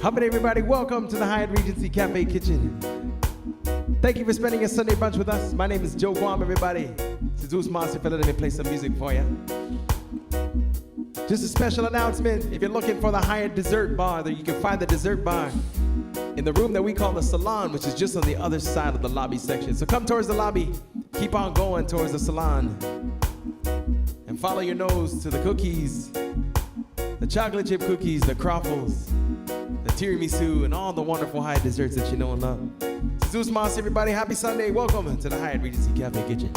Hubbard, everybody, welcome to the Hyatt Regency Cafe Kitchen. Thank you for spending your Sunday brunch with us. My name is Joe Guam, everybody. Seduce Master for letting me play some music for you. Just a special announcement, if you're looking for the Hyatt dessert bar, you can find the dessert bar in the room that we call the salon, which is just on the other side of the lobby section. So come towards the lobby, keep on going towards the salon, and follow your nose to the cookies, the chocolate chip cookies, the croffles, the tiramisu, and all the wonderful Hyatt desserts that you know and love. Zeus Moss, everybody, happy Sunday. Welcome to the Hyatt Regency Cafe Kitchen.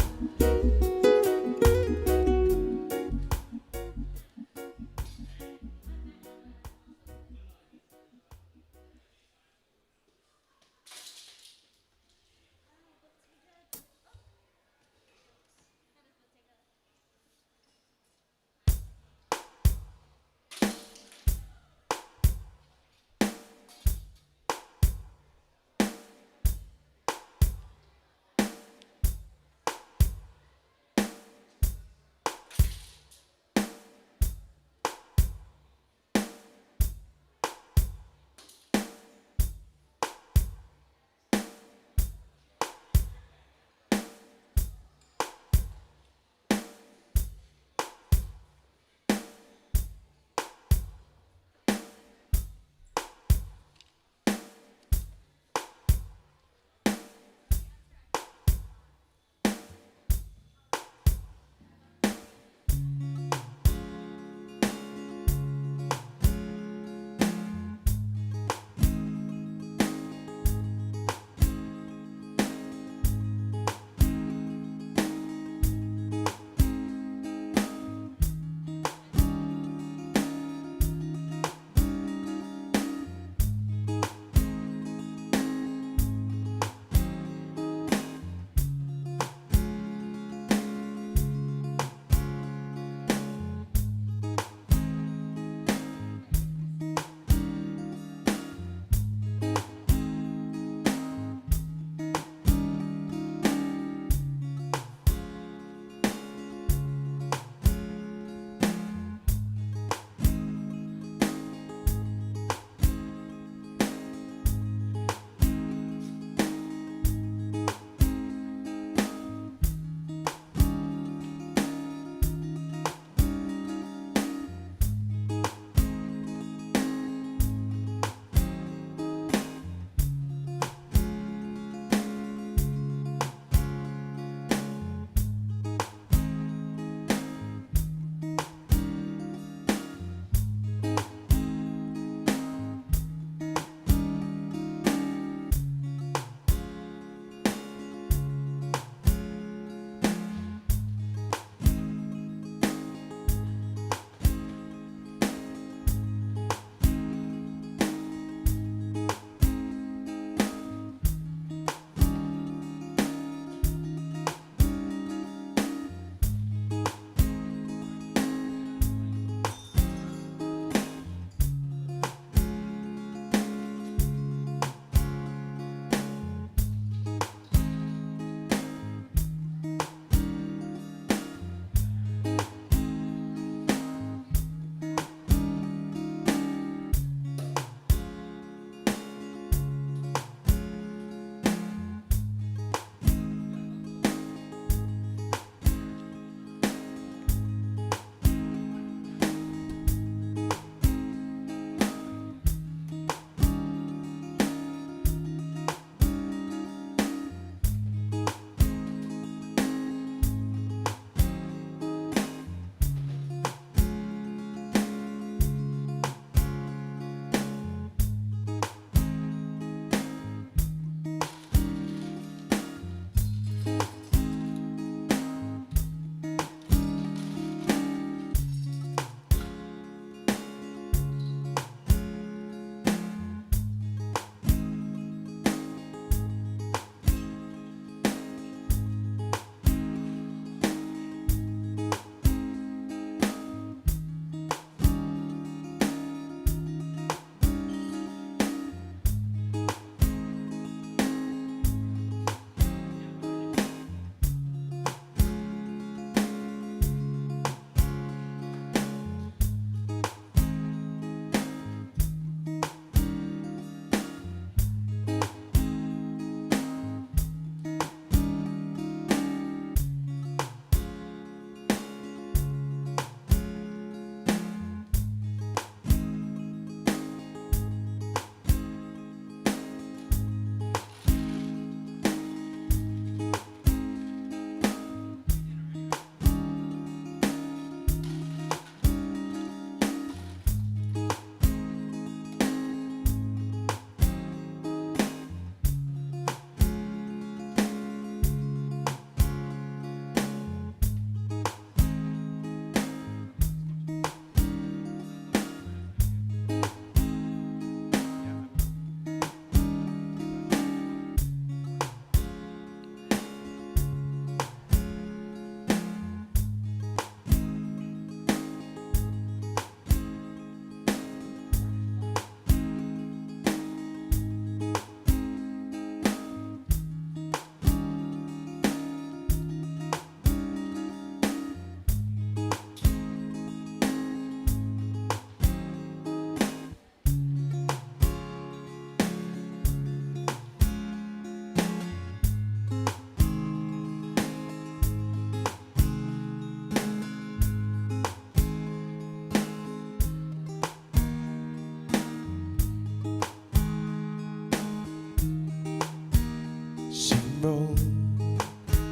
wrote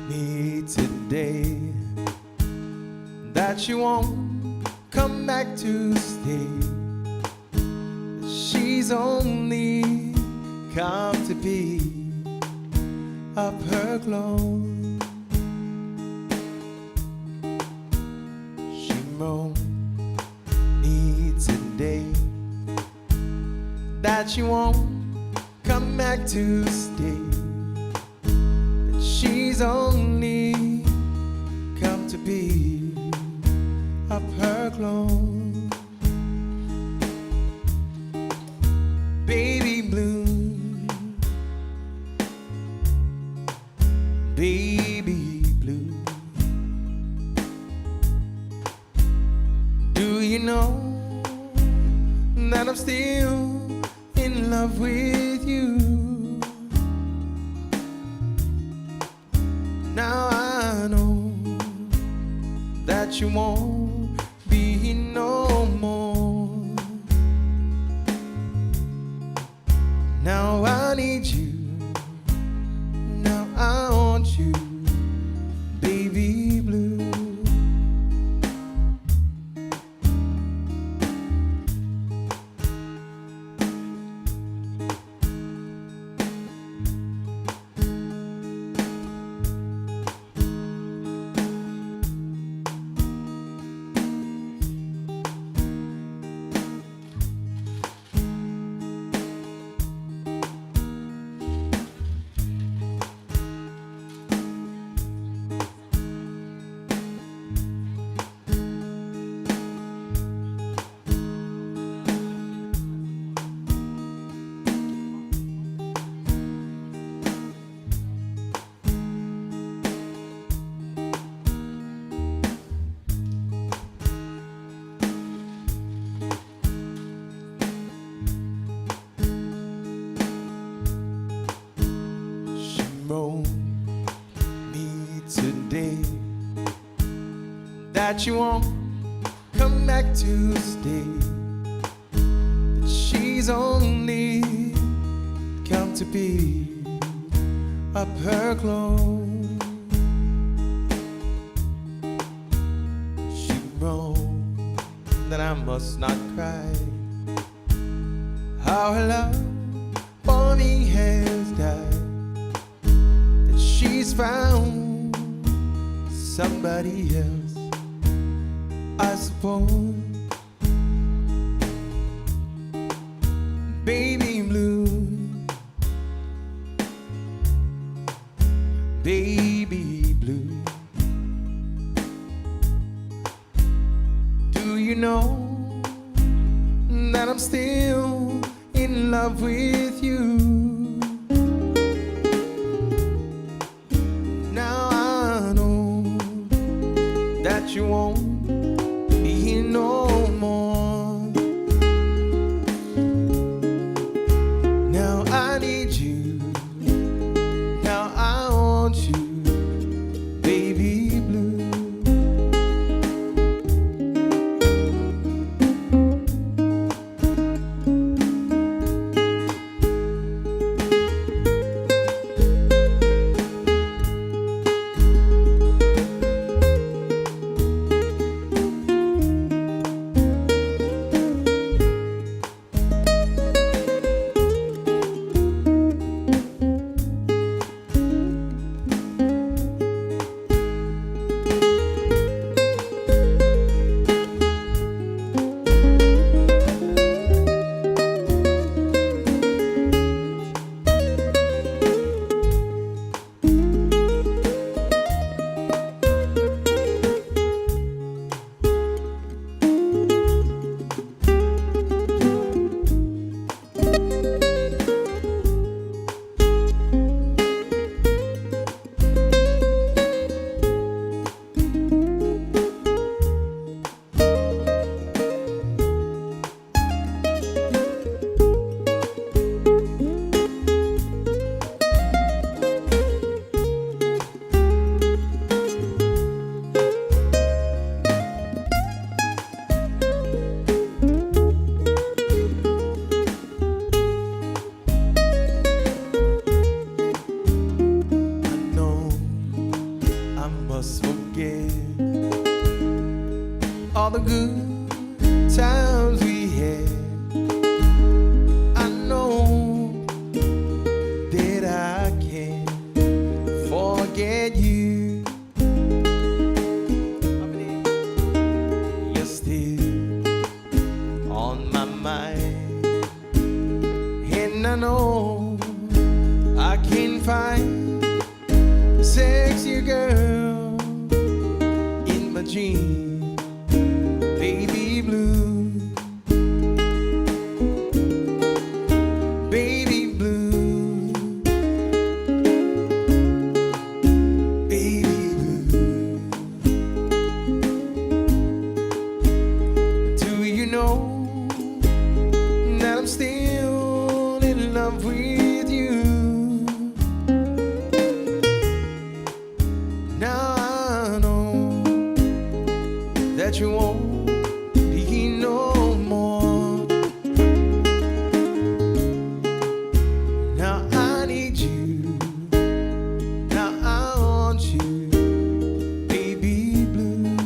me today that she won't come back to stay. She's only come to be up her glow. She wrote me today that she won't come back to stay. That she's only come to be up her glow. Baby blue, baby blue. Do you know that I'm still in love with you? Now I know that you won't be no more. Now I need you, now I want you, baby blue. Wrote me today that you won't come back to stay. That she's only come to be up her glow. She wrote that I must not cry, how her love for me has died. She's found somebody else, I suppose. Baby blue, baby blue. Do you know that I'm still in love with you? That you won't be here no more. Now I need you, now I want you, baby blue. all the good times we had. I know that I can't forget you. You're still on my mind, and I know I can't find a sexier girl in my dream, baby blue, baby blue, baby blue. Do you know that I'm still in love with you? Now I know that you won't be no more. Now I need you. Now I want you, baby blue.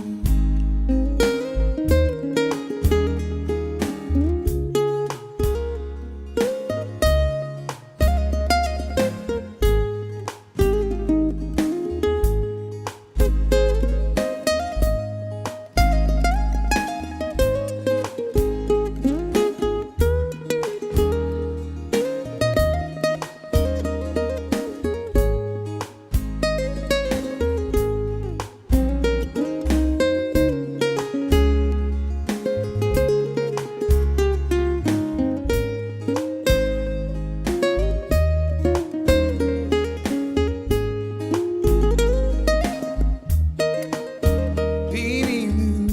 Baby blue,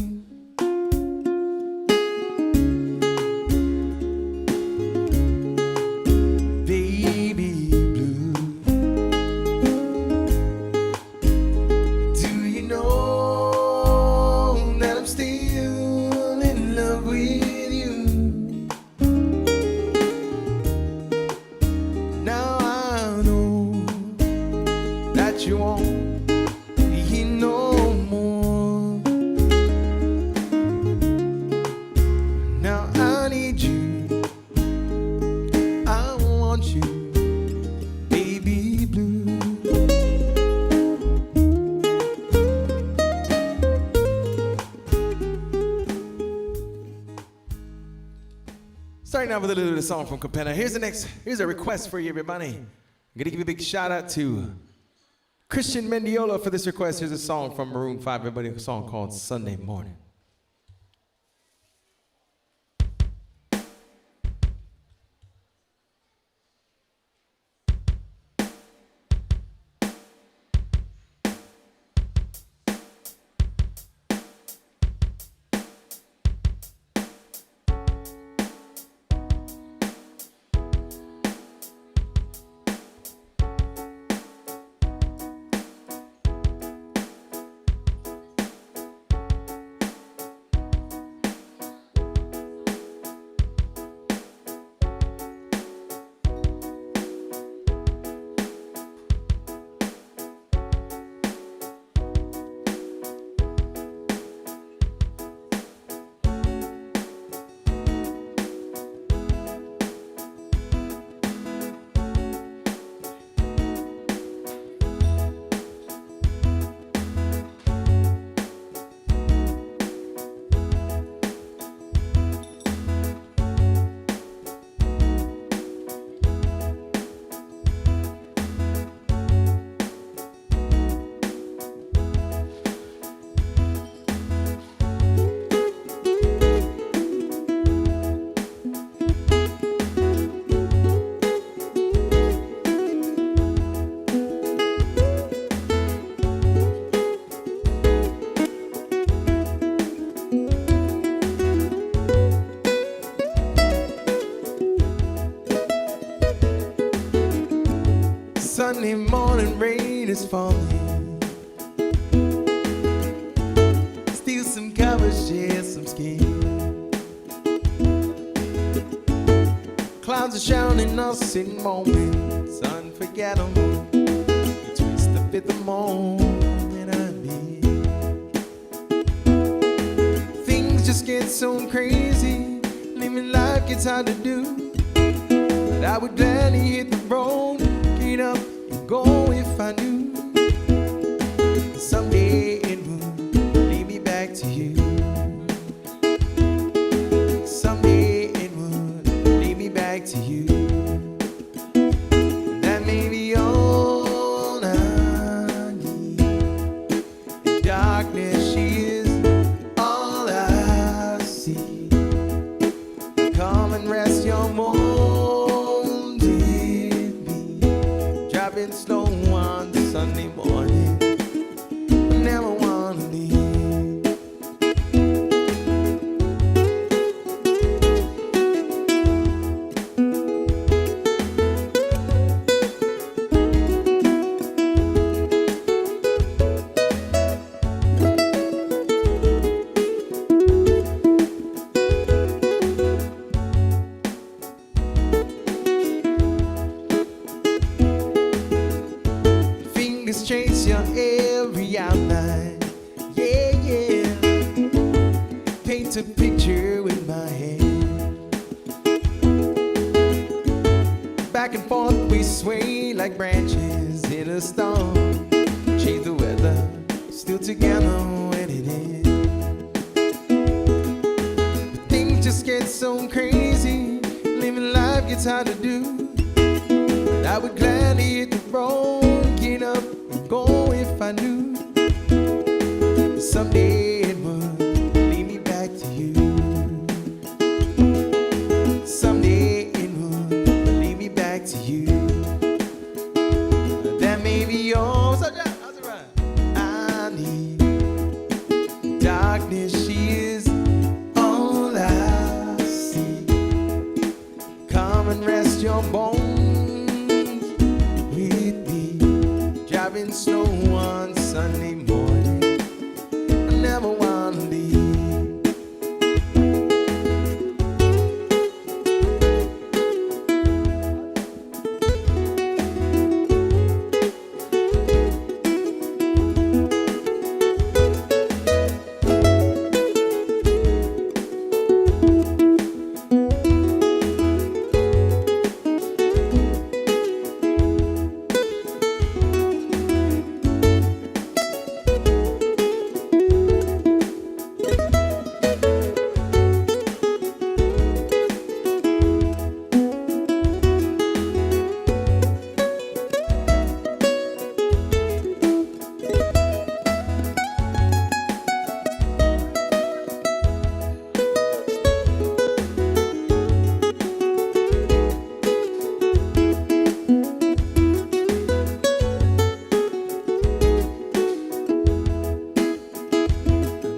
baby blue. Do you know that I'm still in love with you? Now I know that you won't be no more. Now I need you, I want you, baby blue. Starting out with a little bit of song from Capenna. Here's a request for you, everybody. I'm gonna give you a big shout out to Christian Mendiola for this request. Here's a song from Maroon 5, everybody, a song called Sunday Morning. Sunday morning rain is falling. Steal some covers, share some skin. Clouds are shouting us in moments unforgettable. You twist to fit the moment I'm in. Things just get so crazy, living life gets hard to do. But I would gladly hit the road, get up and go if I knew someday it would lead me back to you. Someday it would lead me back to you. And that may be all I need. In darkness she is all I see. Come and rest your bones with me. Driving slow on Sunday morning. Never wanna leave. Fingers chase your every outline. Yeah, yeah. Paint a picture with my hand. Back and forth we sway like branches in a storm. Change the weather, still together when it ends. But things just get so crazy, living life gets hard to do. But I would gladly hit the road, get up and go if I knew someday it would lead me back to you. Someday it would lead me back to you. That may be yours. How's it right? I need darkness. She is all I see. Come and rest your bones with me. Driving slow on Sunday morning. I never wanna leave.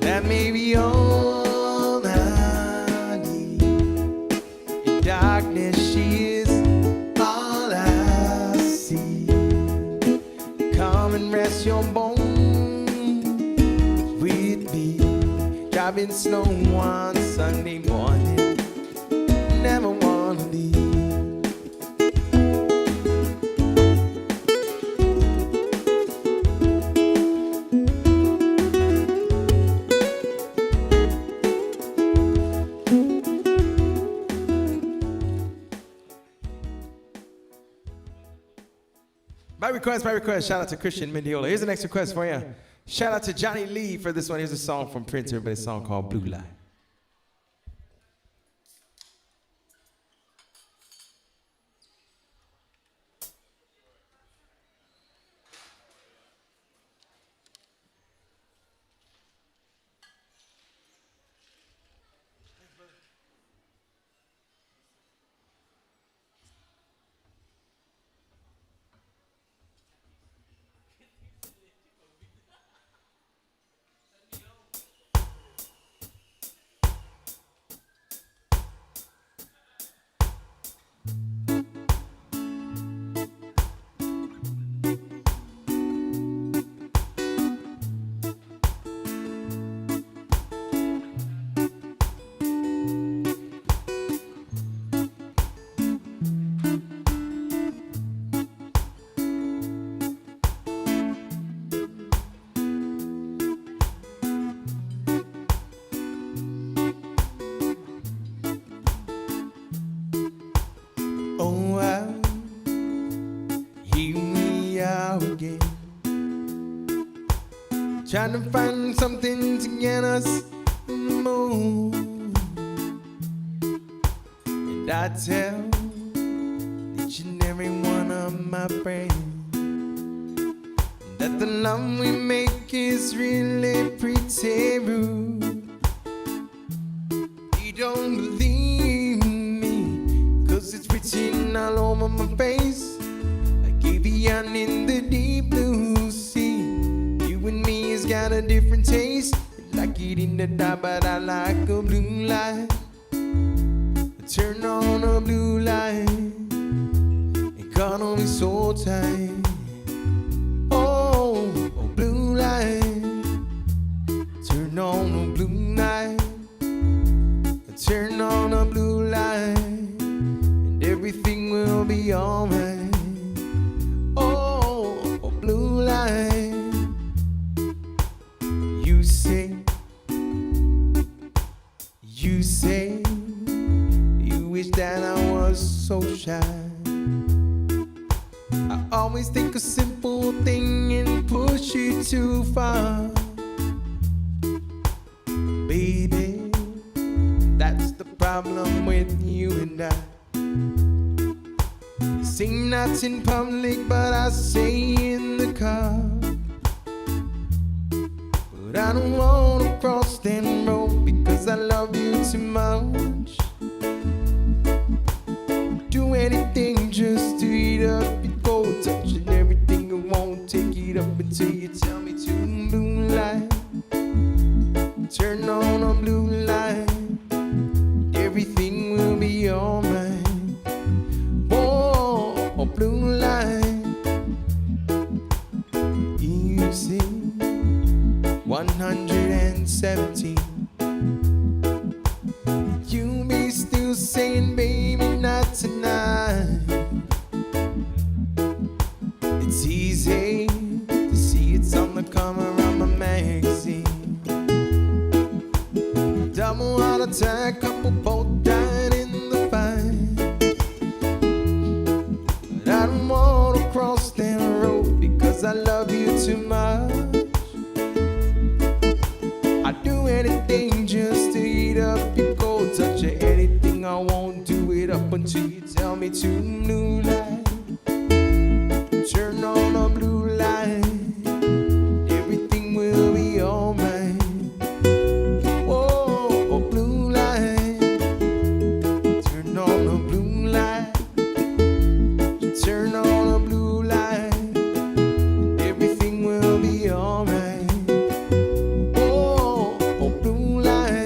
That may be all I need. In darkness she is all I see. Come and rest your bones with me. Driving slow on Sunday morning. Never wanna leave. By request, shout out to Christian Mendiola. Here's the next request for you. Shout out to Johnny Lee for this one. Here's a song from Prince, everybody's song called Blue Light. Trying to find something to get us in the mood. And I tell each and every one of my friends that the love we make is really pretty rude. You don't believe me, 'cause it's written all over my face, like avian in the deep blue sea. You and me has got a different taste. You like it in the dark, but I like a blue light. Turn on a blue light, it cuddle me so tight. Oh, oh, blue light, turn on a blue light, turn on a blue light, and everything will be alright. Oh, oh, blue light. You say, you wish that I was so shy. I always think a simple thing and push it too far. Baby, that's the problem with you and I. Say not in public, but I say in the car. But I don't wanna cross that road because I love you too much. Do anything just to eat up your cold touch, and everything I won't take it up until you tell me to. Blue light, turn on a blue light, everything will be alright. Oh, oh, blue light. You see 117. You be still saying, baby, not tonight. It's easy to see it's on the cover of my magazine. Double heart attack, couple both died in the fight. But I don't wanna cross that road because I love you too much. I'd do anything just to eat up your cold touch, or anything I won't do it up until you tell me to. Blue light, turn on a blue light, everything will be alright. Oh, oh, blue light, turn on a blue light, turn on a blue light, everything will be alright. Oh, oh, blue light.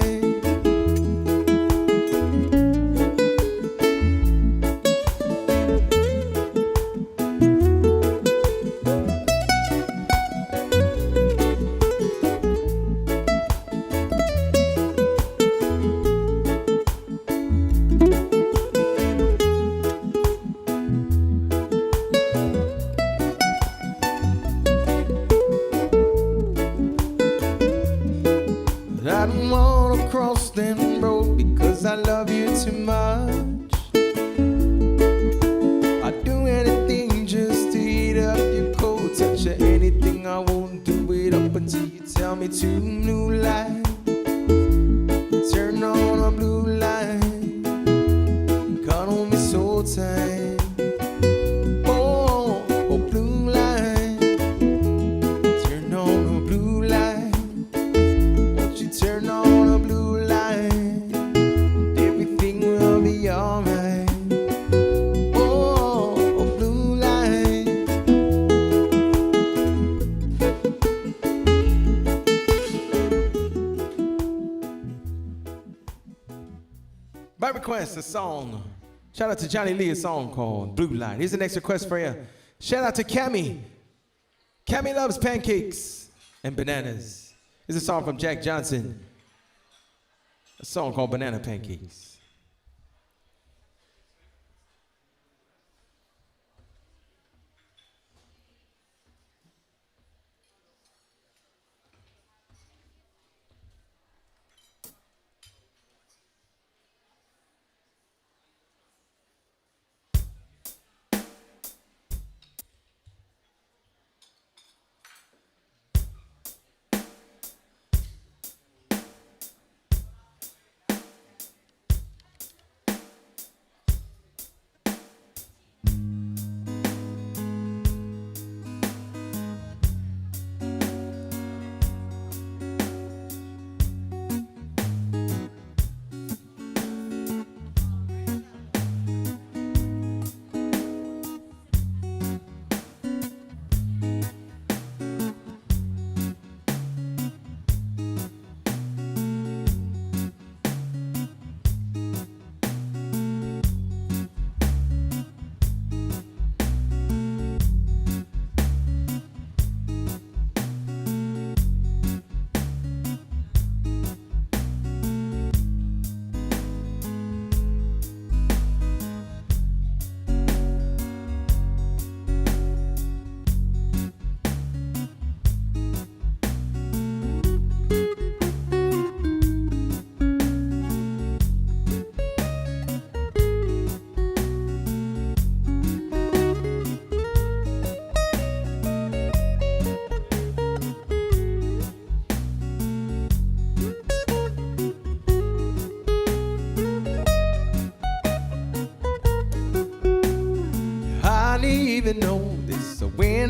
I don't wanna cross that road because I love you too much. I'd do anything just to eat up your cold touch, or anything I won't do it up until you tell me to. Blue light, turn on a blue light, cuddle me so tight. Oh, oh, blue light, turn on a blue light, won't you turn on a blue light, everything will be alright. Oh, oh, blue light. By request, a song. Shout out to Johnny Lee, a song called Blue Light. Here's the next request for you. Shout out to Cammy. Cammy loves pancakes and bananas. Here's a song from Jack Johnson. A song called Banana Pancakes.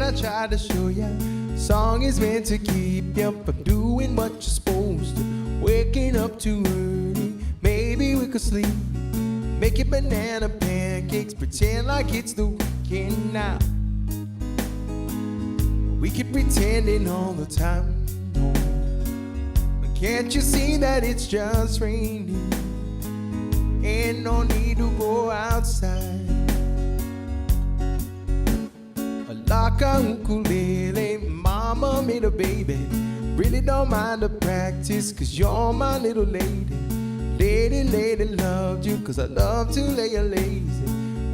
I tried to show ya. Song is meant to keep you from doing what you're supposed to. Waking up too early, maybe we could sleep. Making banana pancakes, pretend like it's the weekend now. We keep pretending all the time, no. But can't you see that it's just raining? Ain't no need to go outside. Like a ukulele, mama made a baby. Really don't mind the practice, cause you're my little lady. Lady, lady, loved you, cause I love to lay you lazy.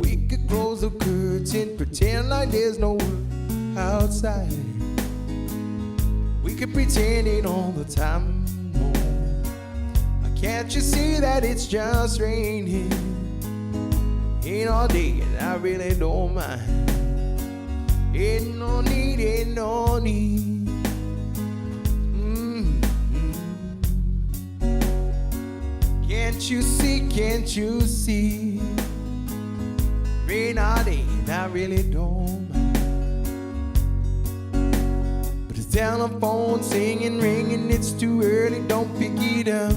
We could close the curtain, pretend like there's no world outside. We could pretend it all the time, no. Can't you see that it's just raining? Ain't all day and I really don't mind. Ain't no need, ain't no need. Can't you see, can't you see? Rain all day and I really don't mind. But the telephone singing, ringing, it's too early, don't pick it up.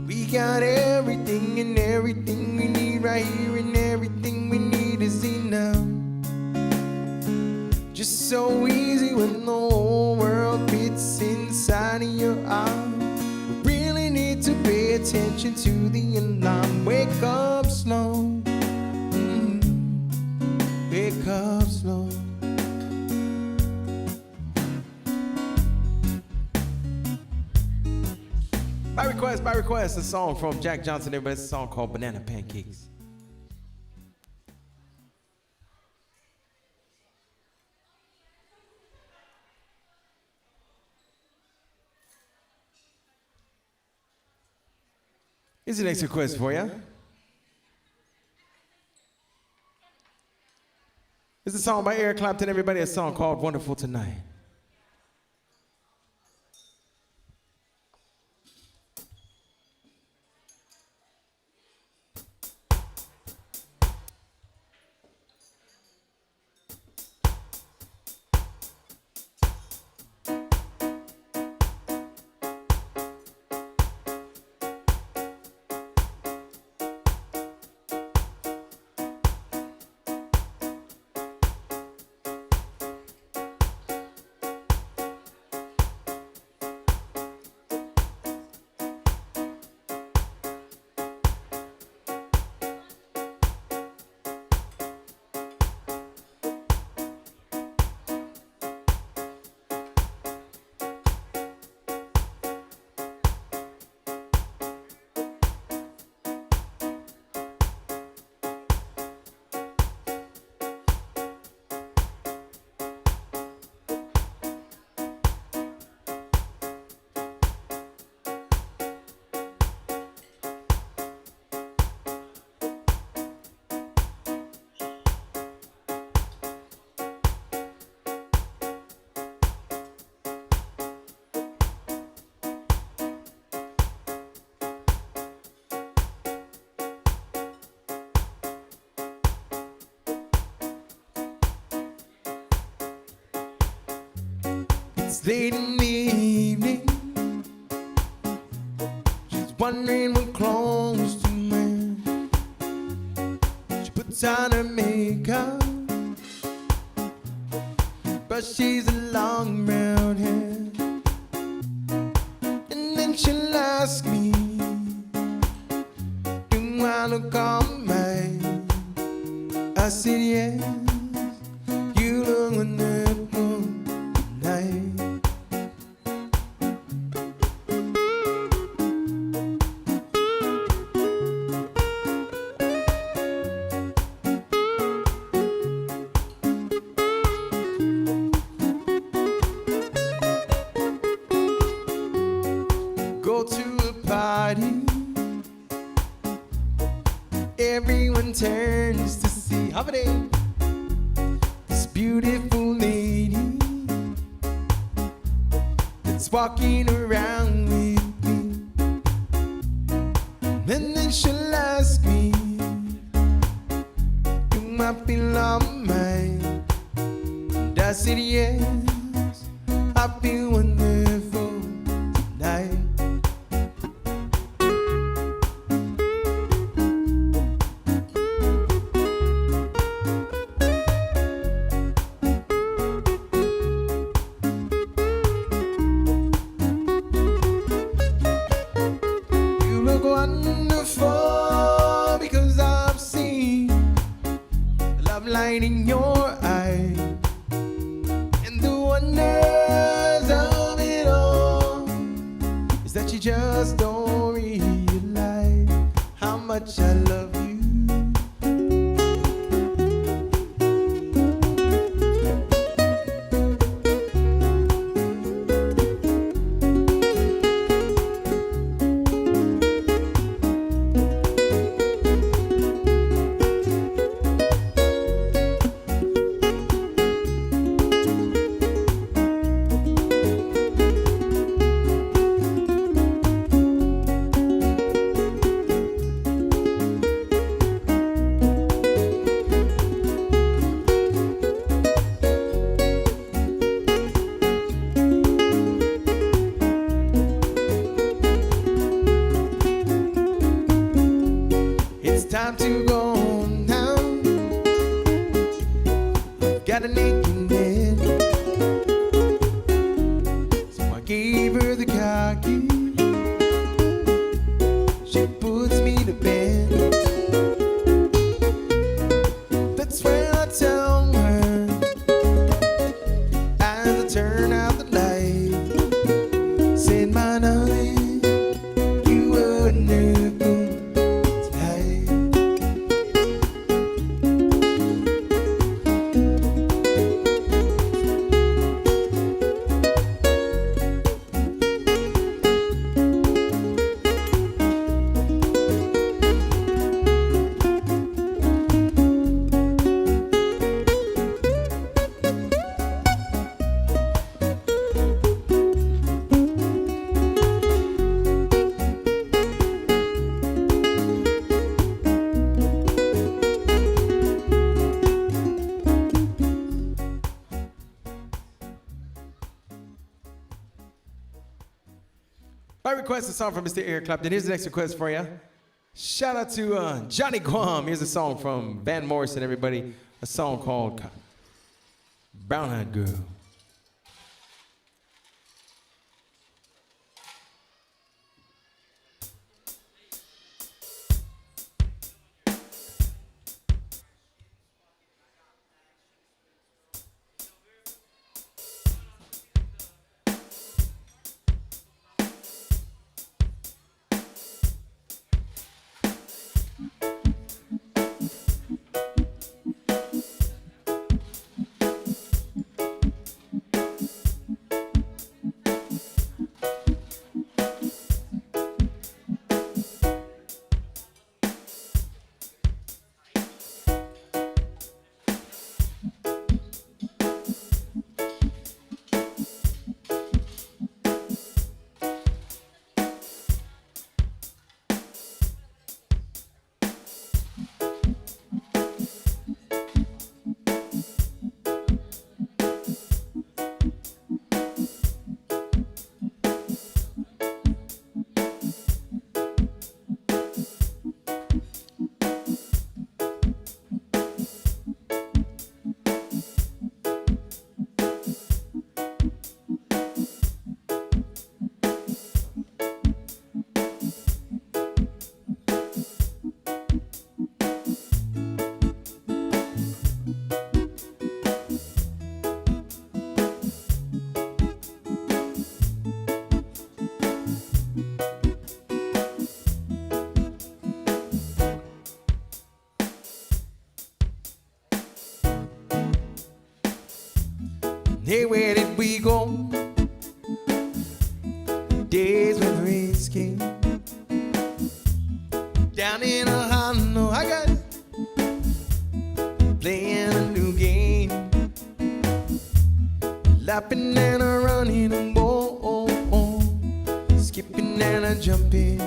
We got everything and everything we need right here, and everything we need is enough. Just so easy when the whole world fits inside of your arm. We really need to pay attention to the alarm. Wake up slow, wake up slow. By request, a song from Jack Johnson. Everybody's a song called Banana Pancakes. Here's the next request for you. It's a song by Eric Clapton. Everybody, a song called Wonderful Tonight. It's late in the evening. She's wondering what clothes to wear. She puts on her makeup, brushes her long brown hair, and then she'll ask me, do you wanna come back? I said yes. You look wonderful tonight. Everyone turns to see this beautiful lady that's walking around with me. And then she'll ask me, do I feel alright? that you just don't realize how much I love you. Time to go home now. Got an aching head, so I gave her the car key. She puts me to bed. That's when I tell her, as I turn out the light, said, my darling, you were never I request a song from Mr. Eric Clapton. Here's the next request for you. Shout out to Johnny Guam. Here's a song from Van Morrison, everybody. A song called Brown Eyed Girl. Hey, where did we go? Days when the rain came down in a hollow. I got playing a new game, lapping and a running and skipping and a jumping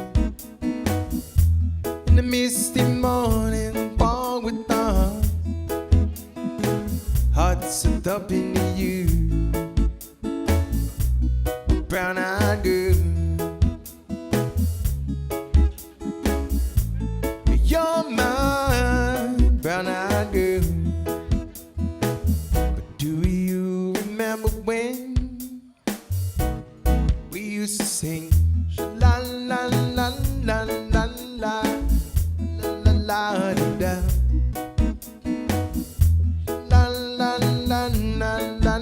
in the misty morning fog with the hearts are thumping to you, brown-eyed girl. You're my brown-eyed girl. But do you remember when we used to sing la la la la la la la la da, la la la la la la la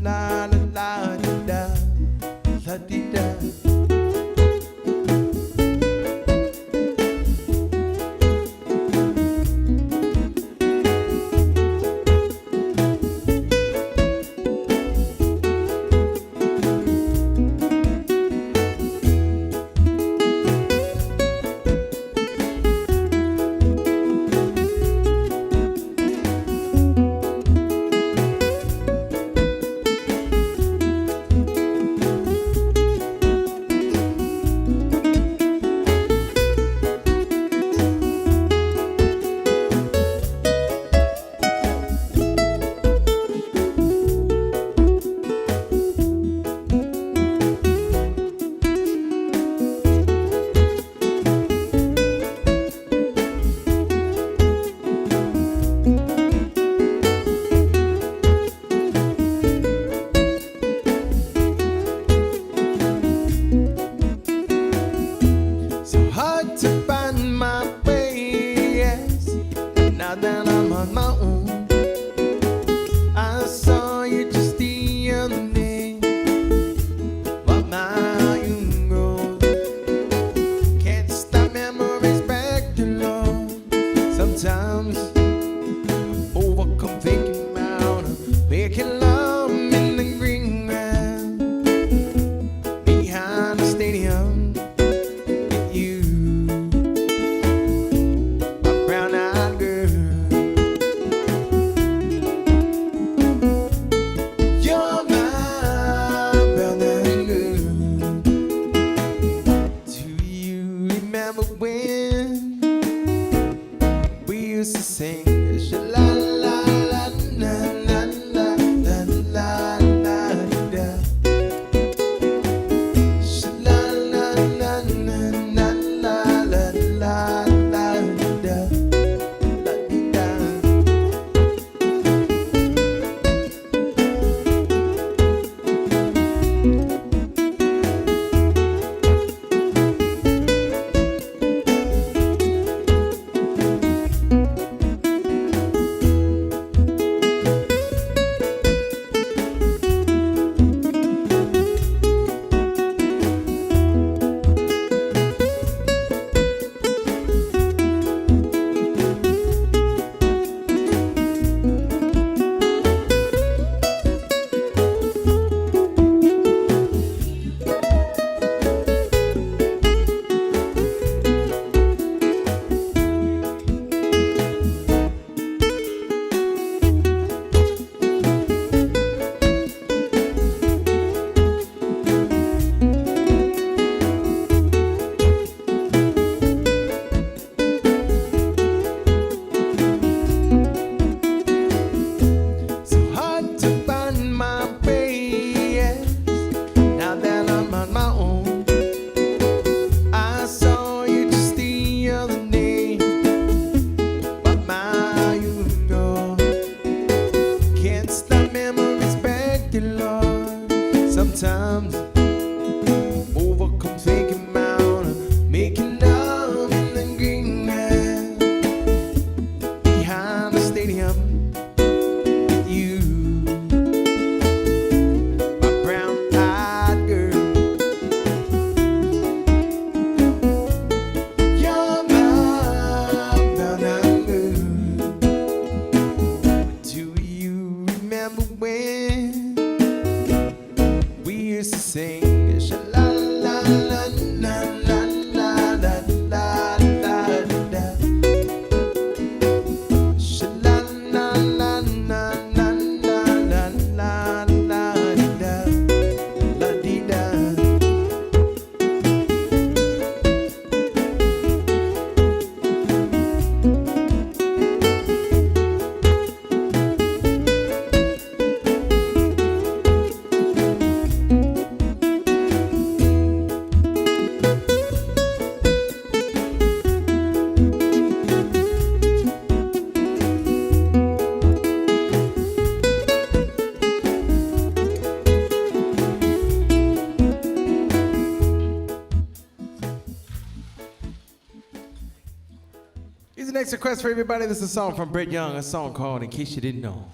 la la da, la di da. Here's the next request for everybody. This is a song from Brett Young, a song called In Case You Didn't Know.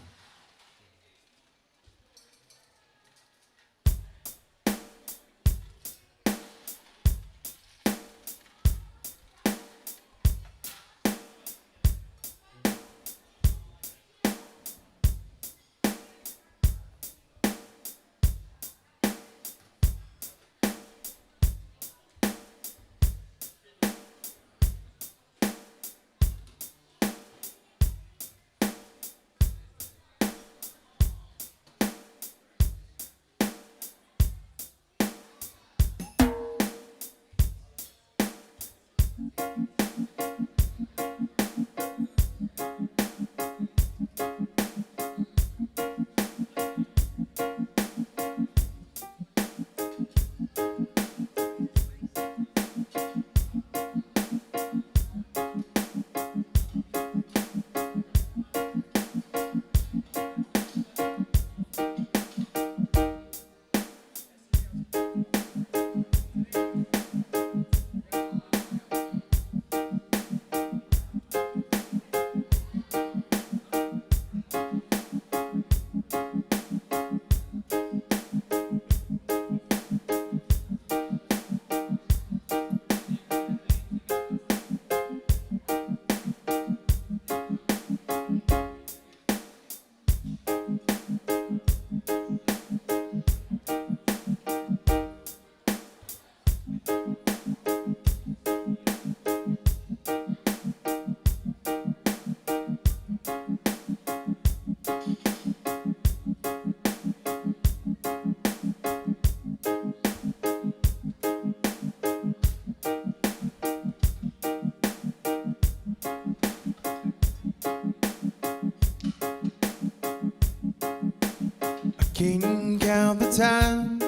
Can't count the time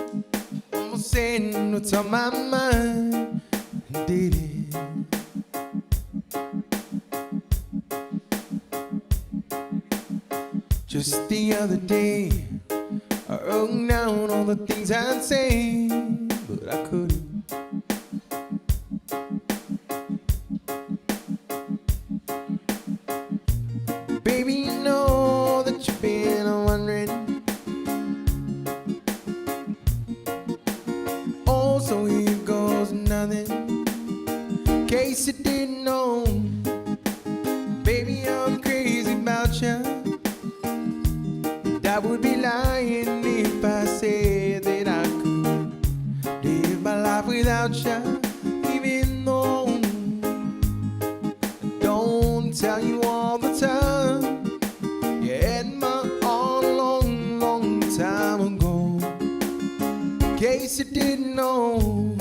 almost saying what's on my mind and did it. Just the other day I wrote down all the things I'd say, but I couldn't. Baby, you know that you've been wondering. So here goes nothing. In case you didn't know, baby, I'm crazy about you. And I would be lying if I said that I could live my life without you. Even though I don't tell you all the time, you had my all a long, long time ago. In case you didn't know,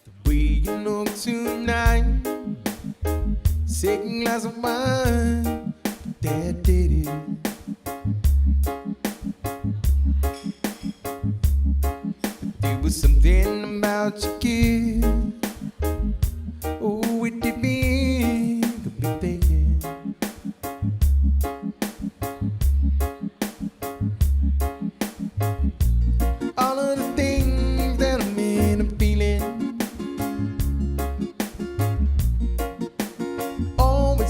the way you look tonight, second glass of wine, that did it. But there was something about your kiss, oh, it did me, got me thinking.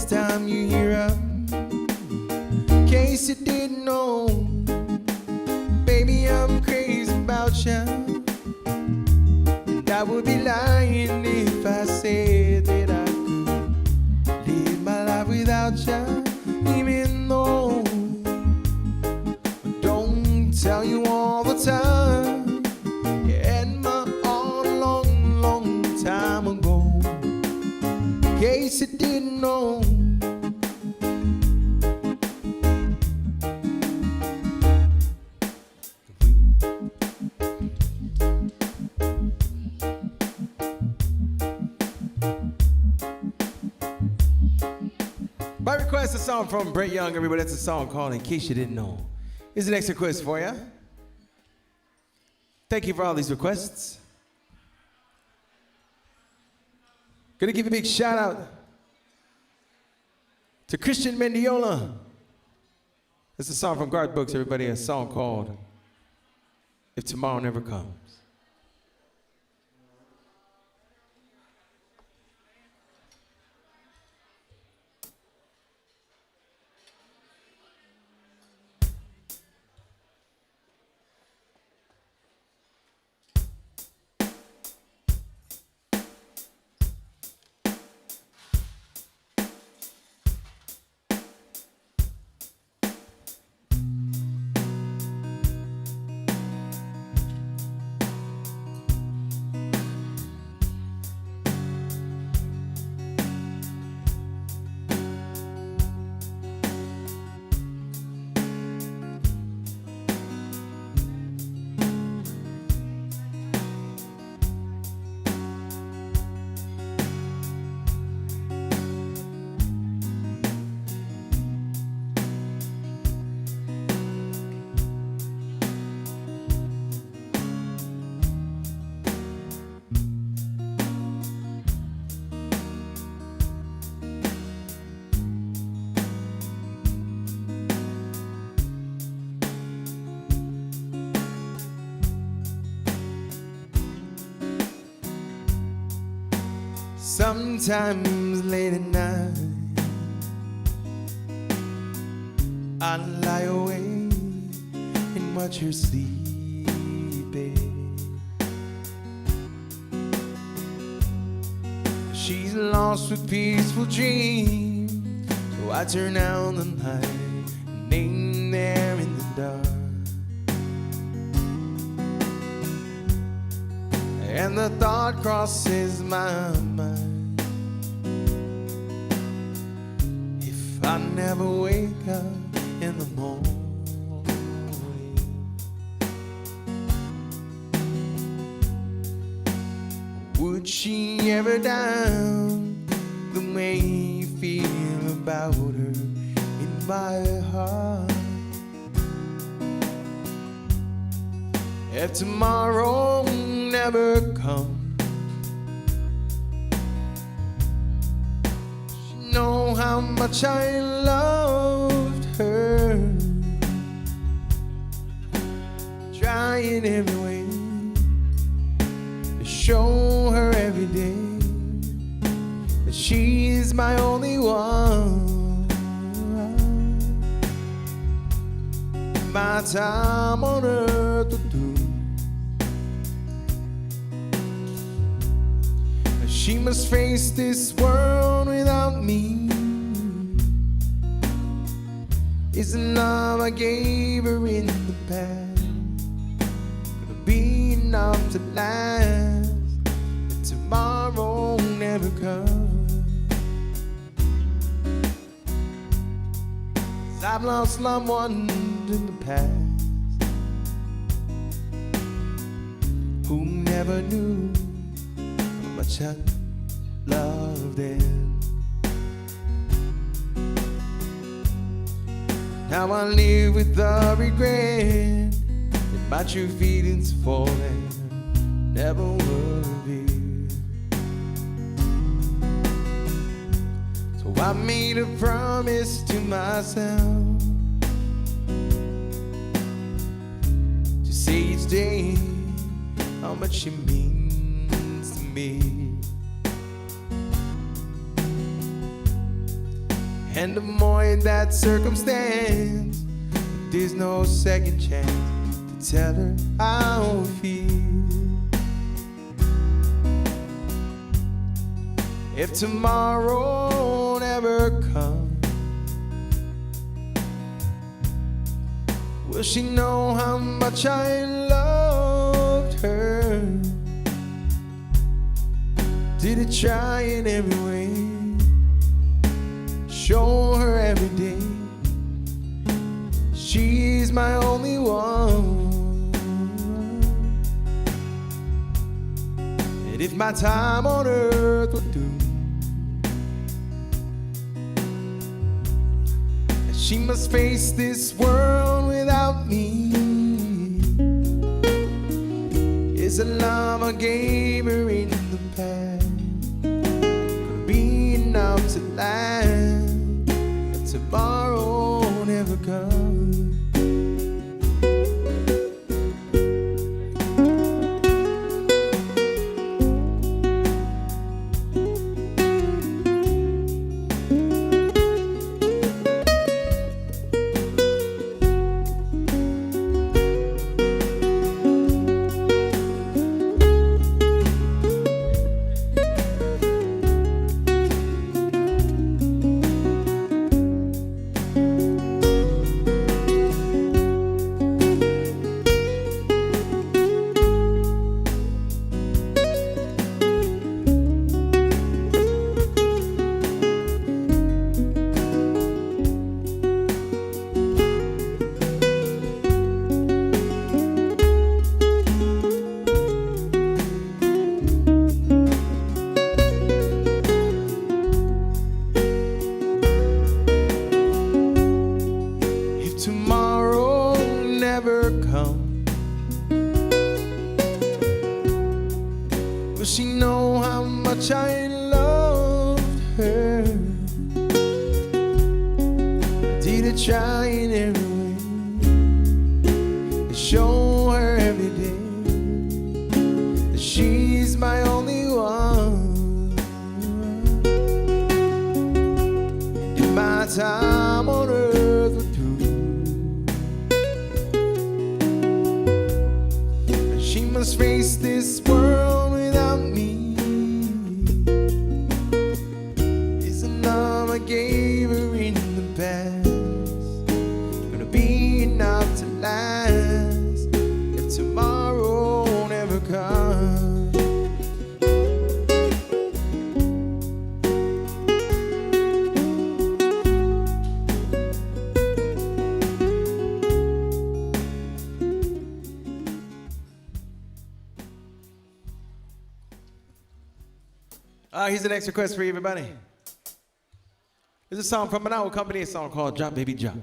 Time you hear up, in case you didn't know, baby, I'm crazy about you. And I would be lying if I said that I could live my life without you. Even though I don't tell you all the time, you had my all a long, long time ago. In case you didn't know, by request, a song from Brett Young, everybody. That's a song called In Case You Didn't Know. Here's the next request for you. Thank you for all these requests. Gonna give a big shout out to Christian Mendiola. It's a song from Garth Brooks, everybody. A song called If Tomorrow Never Comes. Sometimes late at night I lie awake and watch her sleeping. She's lost with peaceful dreams, so I turn out the light and aim there in the dark. And the thought crosses my mind, if I never wake up in the morning, would she ever down the way you feel about her in my heart? If tomorrow never comes, she know how much I loved her, trying every way to show her every day that she's my only one. My time on earth will do. She must face this world without me. Is the love I gave her in the past gonna be enough to last if tomorrow never comes? 'Cause I've lost loved ones in the past who never knew how much I loved them. Now I live with the regret that my true feelings for them never were revealed. So I made a promise to myself to say each day how much she means to me. And avoid that circumstance, there's no second chance to tell her how I feel. If tomorrow never comes, will she know how much I loved her? Did I try in every way, show her every day she's my only one? And if my time on earth would do, and she must face this world without me, is the love I gave her in the past gonna be enough to last if tomorrow never comes? Tomorrow never comes, will she know how much I loved her? Did I try in every way to show her every day that she's my only one? must face this world without me. Isn't love I gave her in the past gonna be enough to last if tomorrow never comes? Here's the next request for everybody. There's a song from an old company, a song called Drop Baby Drop.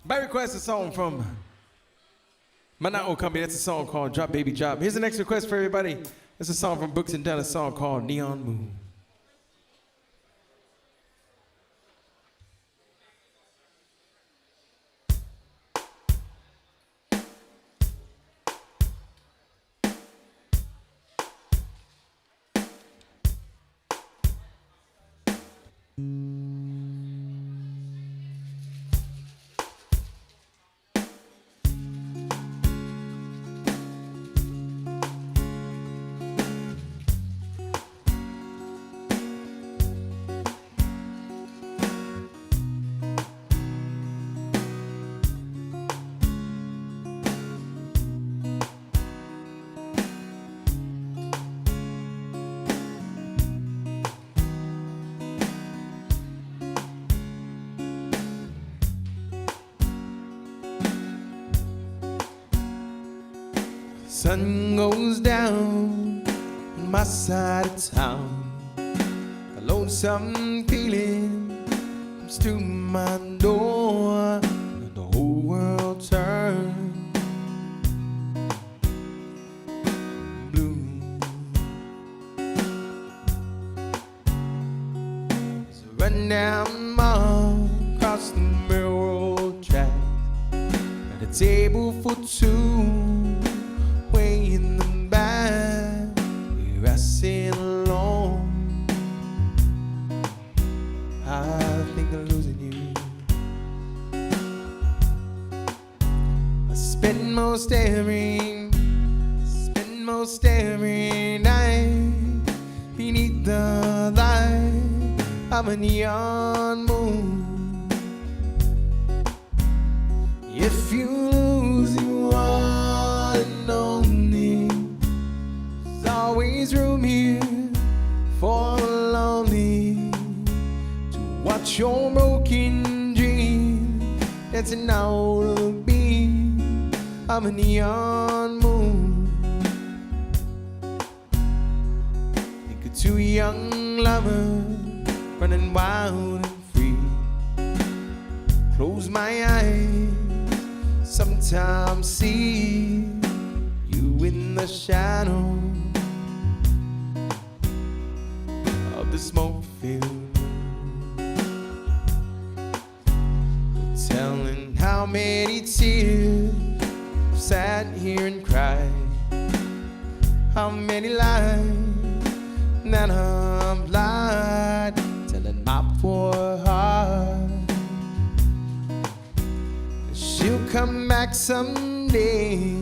By request, a song from Manao Company. That's a song called Drop Baby Drop. Here's the next request for everybody. It's a song from Brooks and Dunn, a song called Neon Moon. Sun goes down on my side of town. A lonesome feeling comes to my door, and the whole world turns blue. So run down Mall across the railroad track at a table for two. Way in the back, where I sit alone. I think I'm losing you. I spend most every night beneath the light of a neon moon. If you lose, you are alone. There's always room here for the lonely to watch your broken dream dancing out of the beam of a neon moon. Think of two young lovers running wild and free. Close my eyes, sometimes see you in the shadow of the smoke field, telling how many tears I've sat here and cried, how many lies that I've lied, telling my poor heart that she'll come back someday.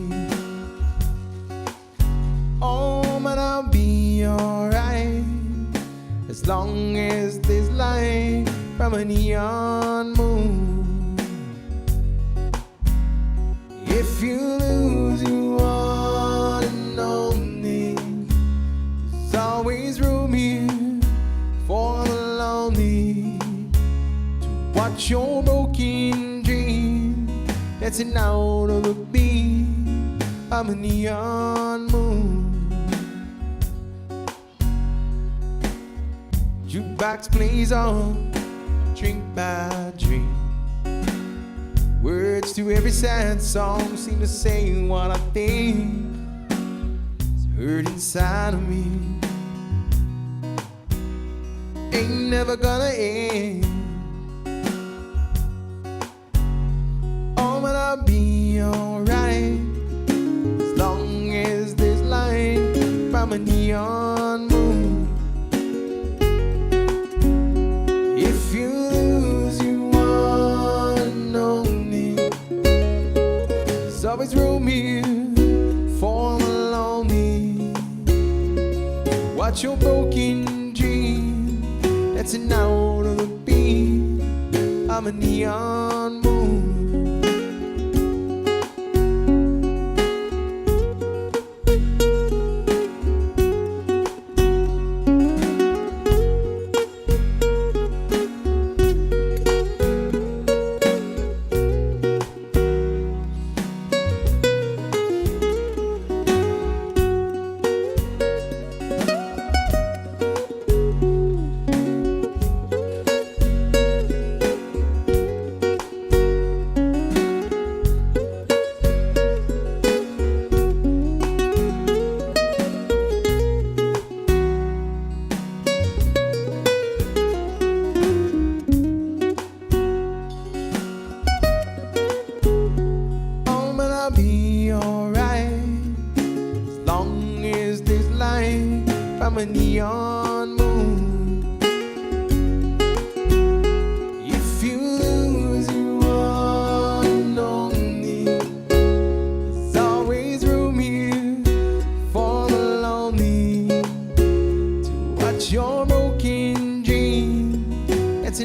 Oh, but I'll be alright as long as there's light from a neon moon. If you lose, you are lonely. There's always room here for the lonely to watch your broken dream dancing out of the beam of a neon moon. Jukebox plays on, drink by drink. Words to every sad song seem to say what I think. It's hurt inside of me, ain't never gonna end. Oh, but I'll be alright as long as there's light from a neon moon. If you lose, you are lonely. There's always room here for the lonely. Watch your broken dream dancing out of the beam of a neon moon.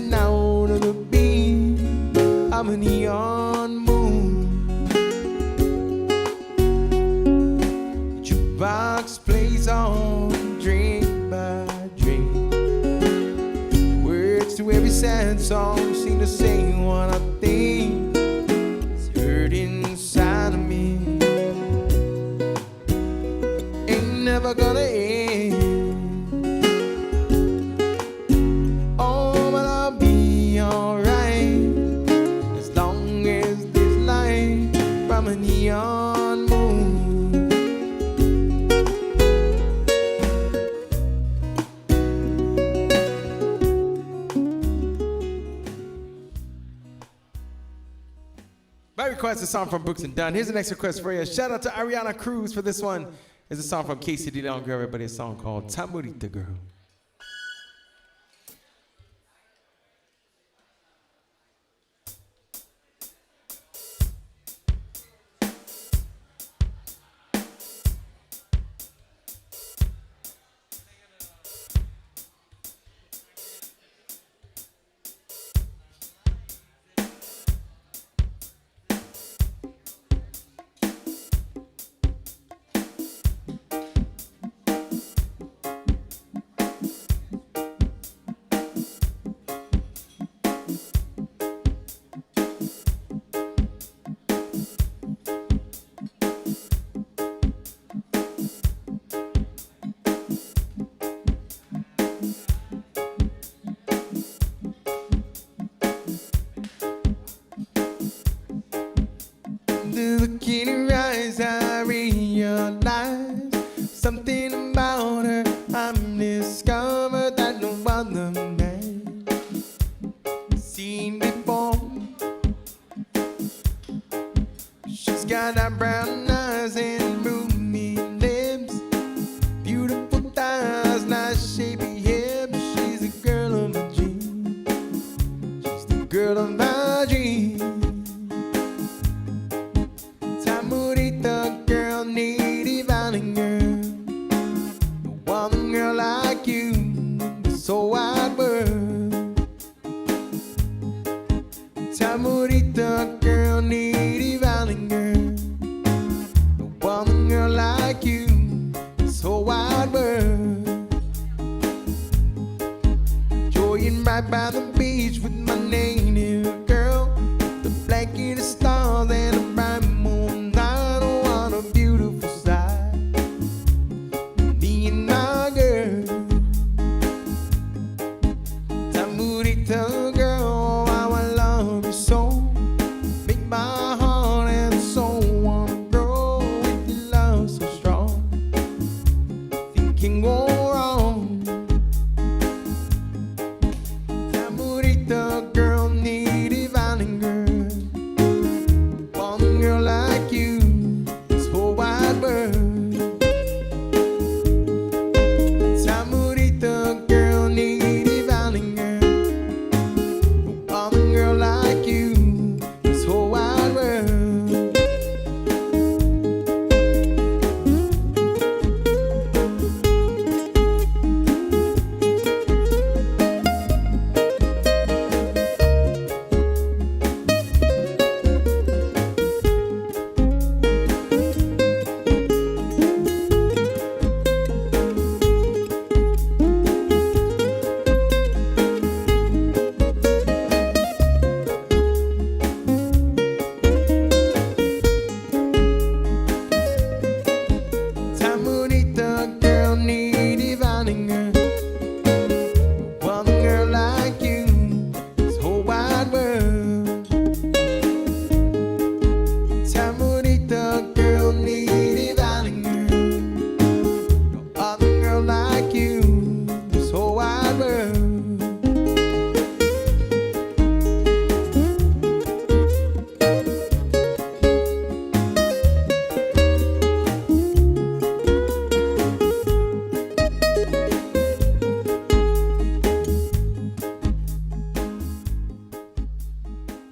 dancing out of the beam. I'm a neon moon. Jukebox plays on drink by drink. Words to every sad song seem to say what I think. It's hurt inside of me. Ain't never gonna end. Oh, but I'll be alright as long as this light from a neon moon. My request is a song from Brooks and Dunn. Here's the next request for you. Shout out to Ariana Cruz for this one. It's a song from Casey DeLong Girl, everybody, a song called Tamurita Girl. Look in her eyes, I realize something about her. I'm discovered that no other man seen before. She's got that brown eyes and roomy lips, beautiful thighs, nice shapy hips. She's the girl of my dreams. She's the girl of my dreams. Tamurita girl, native island girl, one girl like you, this whole wide world. Tamurita girl, native island girl, one girl like you, this whole wide world. Joying right by the beach with my native girl, the blanket of stars and a bright moon. What a beautiful sight, me and my girl. Tamurita girl, how I love you so. Make my heart and soul wanna grow with your love so strong. Nothing can go wrong. Tamurita girl, native island girl, one girl like you, this whole wide world. Tamurita girl, native island girl, one girl like you, this whole wide world. Tamurita girl, native island girl, one girl like you, this whole wide world. Tamurita girl, native island girl, no other girl like you, this whole wide world.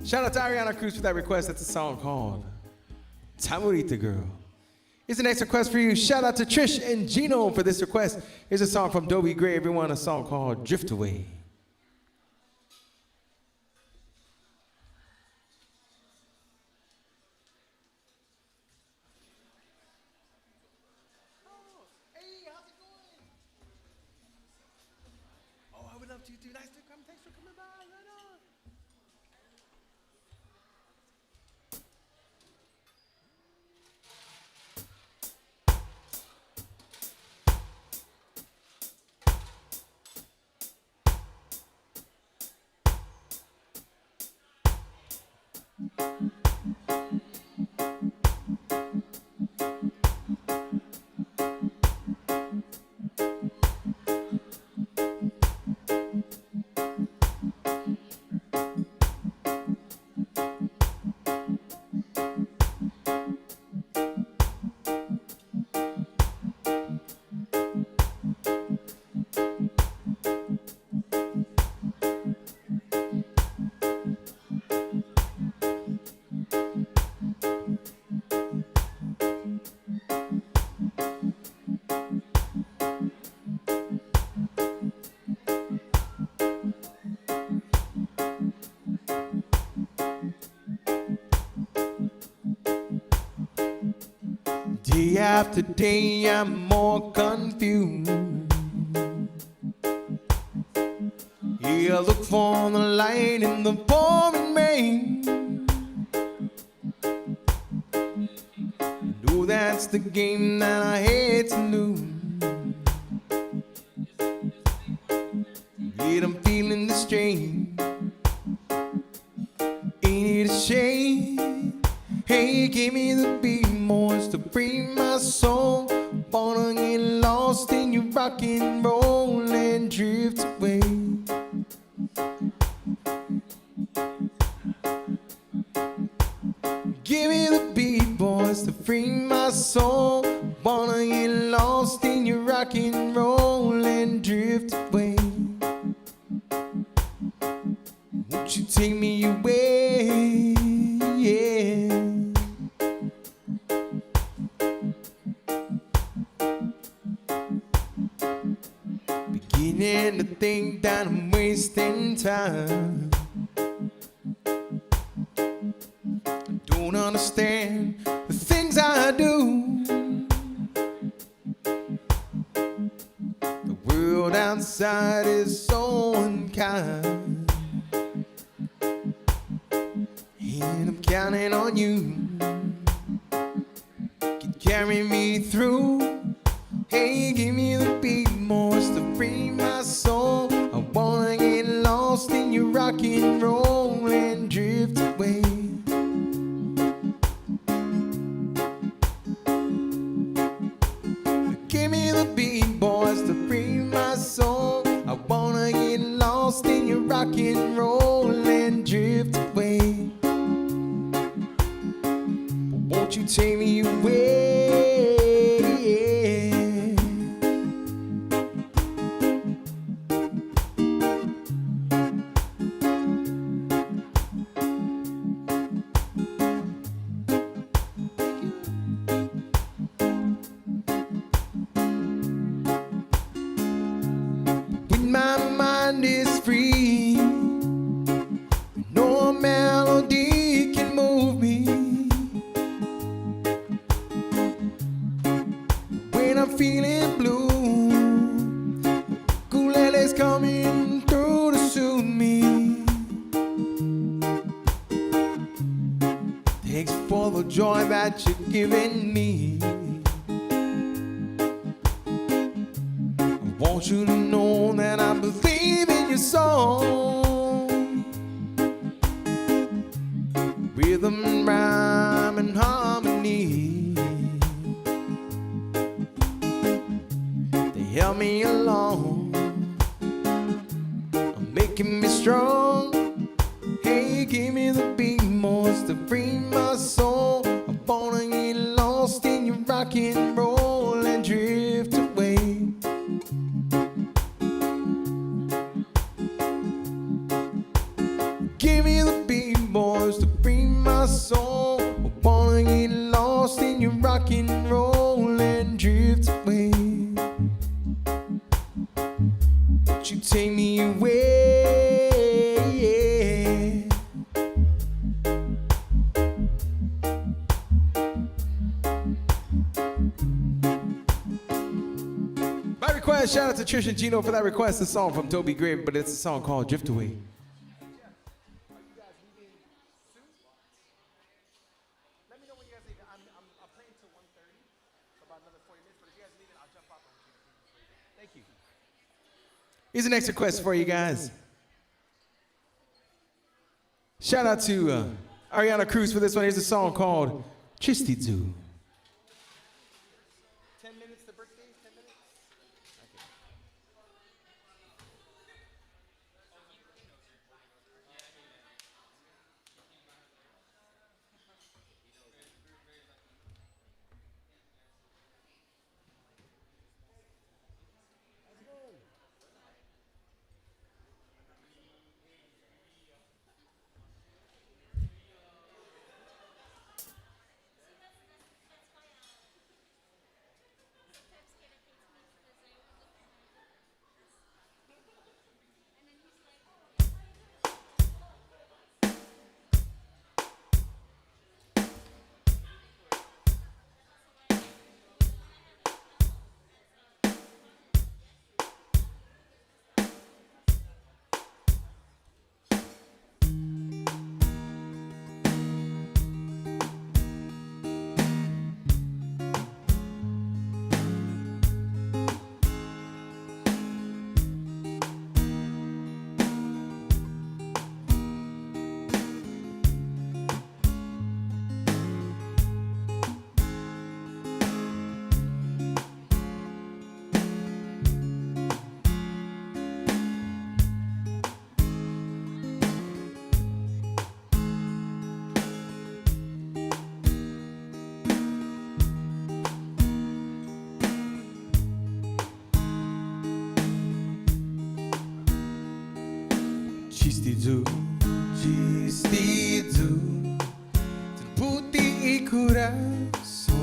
Shout out to Ariana Cruz for that request. That's a song called Tamurita Girl. Here's the next request for you. Shout out to Trish and Gino for this request. Here's a song from Dobie Gray, everyone, a song called Drift Away. Day after day, I'm more confused. Yeah, I look for the light in the pouring rain. Know that's the game that I hate to lose. Yet I'm feeling the strain. Ain't it a shame? Hey, give me the beat, boys, to free my soul. Wanna get lost in your rock and roll and drift away. Give me the beat, boys, to free my soul. Wanna get lost in your rock and roll and drift away. Won't you take me away? Yeah. Beginning to think that I'm wasting time. I don't understand the things I do. The world outside is so unkind, and I'm counting on you. Can carry me through. Hey, give me the beat, boys, to free my soul. I wanna get lost in your rock and roll and drift away. Give me the beat, boys, to free my soul. I wanna get lost in your rock and roll and drift away. But won't you take me away? My mind is free, no melody can move me. When I'm feeling blue, ukulele's coming through to soothe me. Thanks for the joy that you're giving me. I want you to know that I believe in your song. Rhythm, rhyme, and harmony, they help me along, making me strong. Hey, give me the beat, boys, to free my soul. I wanna get lost in your rock and roll and drift away. Give me the beat, boys, to free my soul. I wanna get lost in your rock and roll and drift away. Won't you take me away? My request, shout out to Trish and Gino for that request. A song from Toby Grave, but it's a song called Drift Away. Here's the next request for you guys. Shout out to Ariana Cruz for this one. Here's a song called Chistizu. 10 minutes to birthday? 10 minutes? Chistizu, Chistizu, dan putih corações,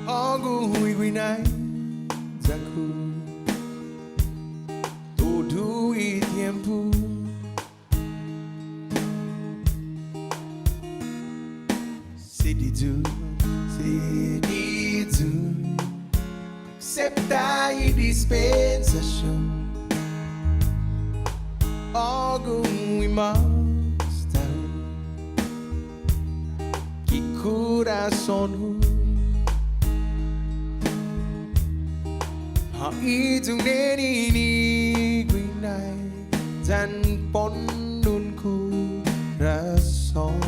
orgulho e nai, zaku, todo e tempo. Chistizu, Chistizu, accepta e dispensação. Orgulho e mostra que coração họ ý chung đến đi đi quỳnh này dàn pon đun coração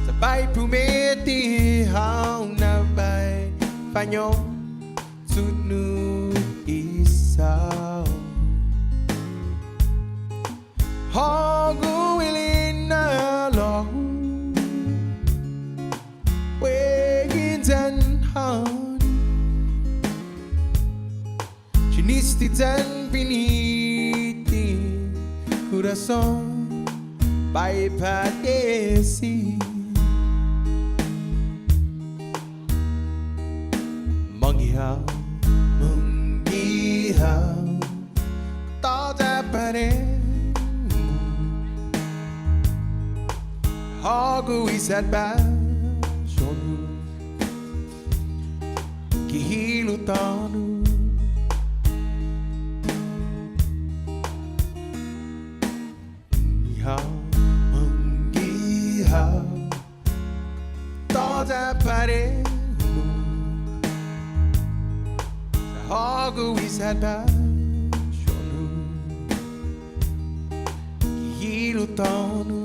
sa bay prometi hao na bay fa nhóm chút nu isao Hagu ilina lo Wegin tan han Chinisti tan piniti Coração vai padeci Manghihao Tỏ ra parede Hagu isat ba Shonu Kihilu tanu Manghihao Tỏ ra parede Hagu isat ba Shonu Kihilu tanu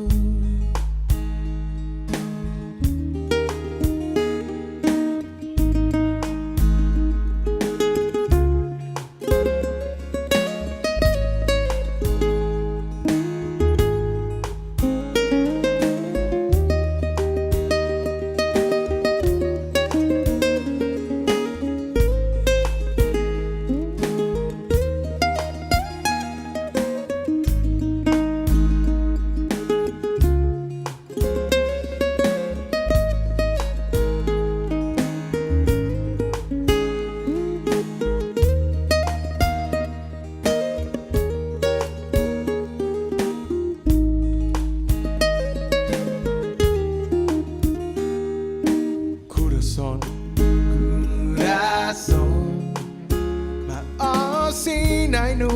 no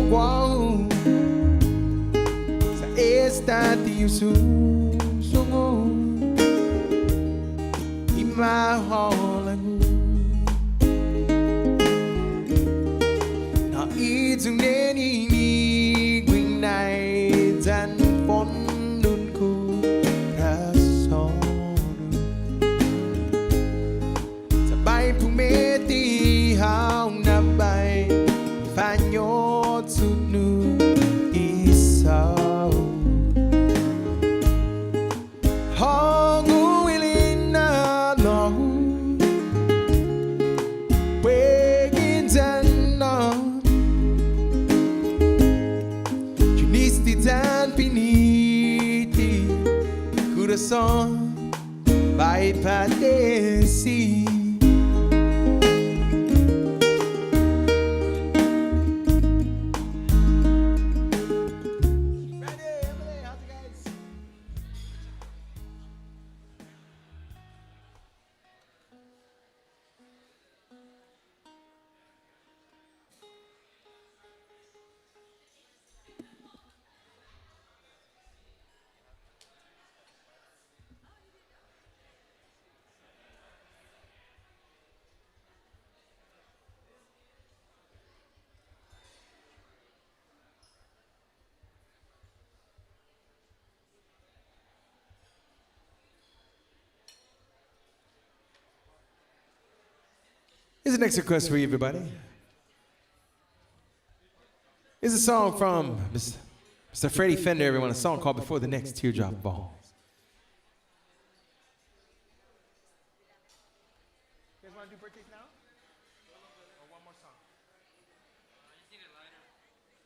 Guam sa estati sungo imaholangu na izuneni ni gwing son vai padecer. Here's the next request for you, everybody. Here's a song from Mr. Freddie Fender, everyone. A song called Before the Next Teardrop Falls. You guys want to do birthdays now? Or one more song?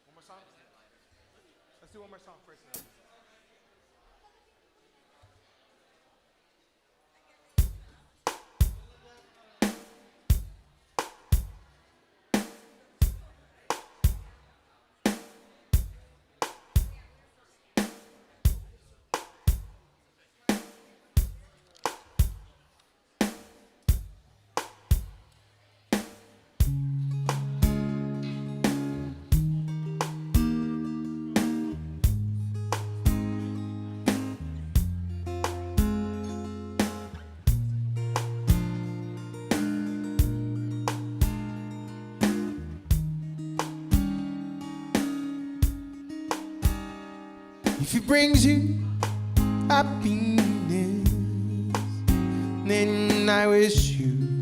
One more song? Let's do one more song first. If it brings you happiness, then I wish you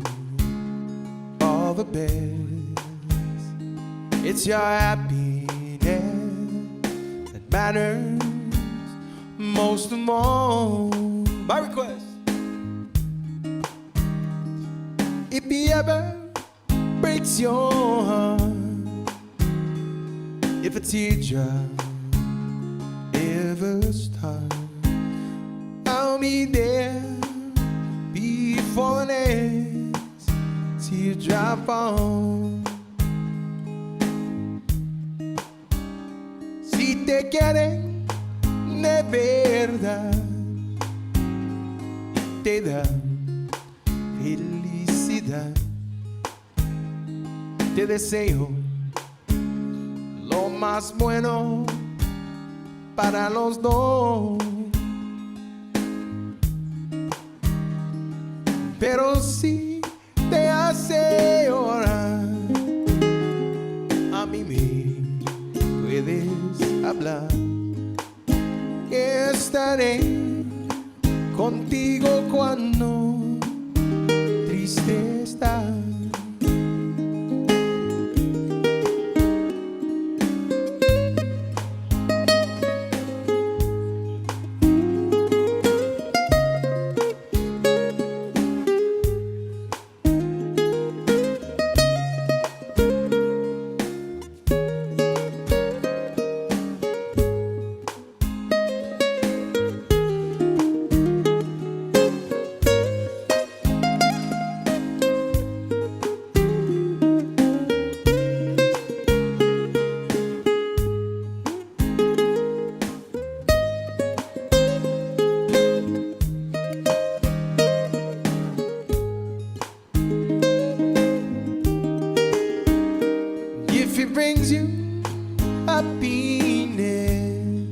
all the best. It's your happiness that matters most of all. By request. If he ever breaks your heart, if a teardrop ever start, I'll be there before the next teardrop falls. Si te quieren de verdad, te da felicidad. Te deseo lo más bueno para los dos, pero si te hace llorar, a mí me puedes hablar. Estaré contigo cuando triste estás. If it brings you happiness,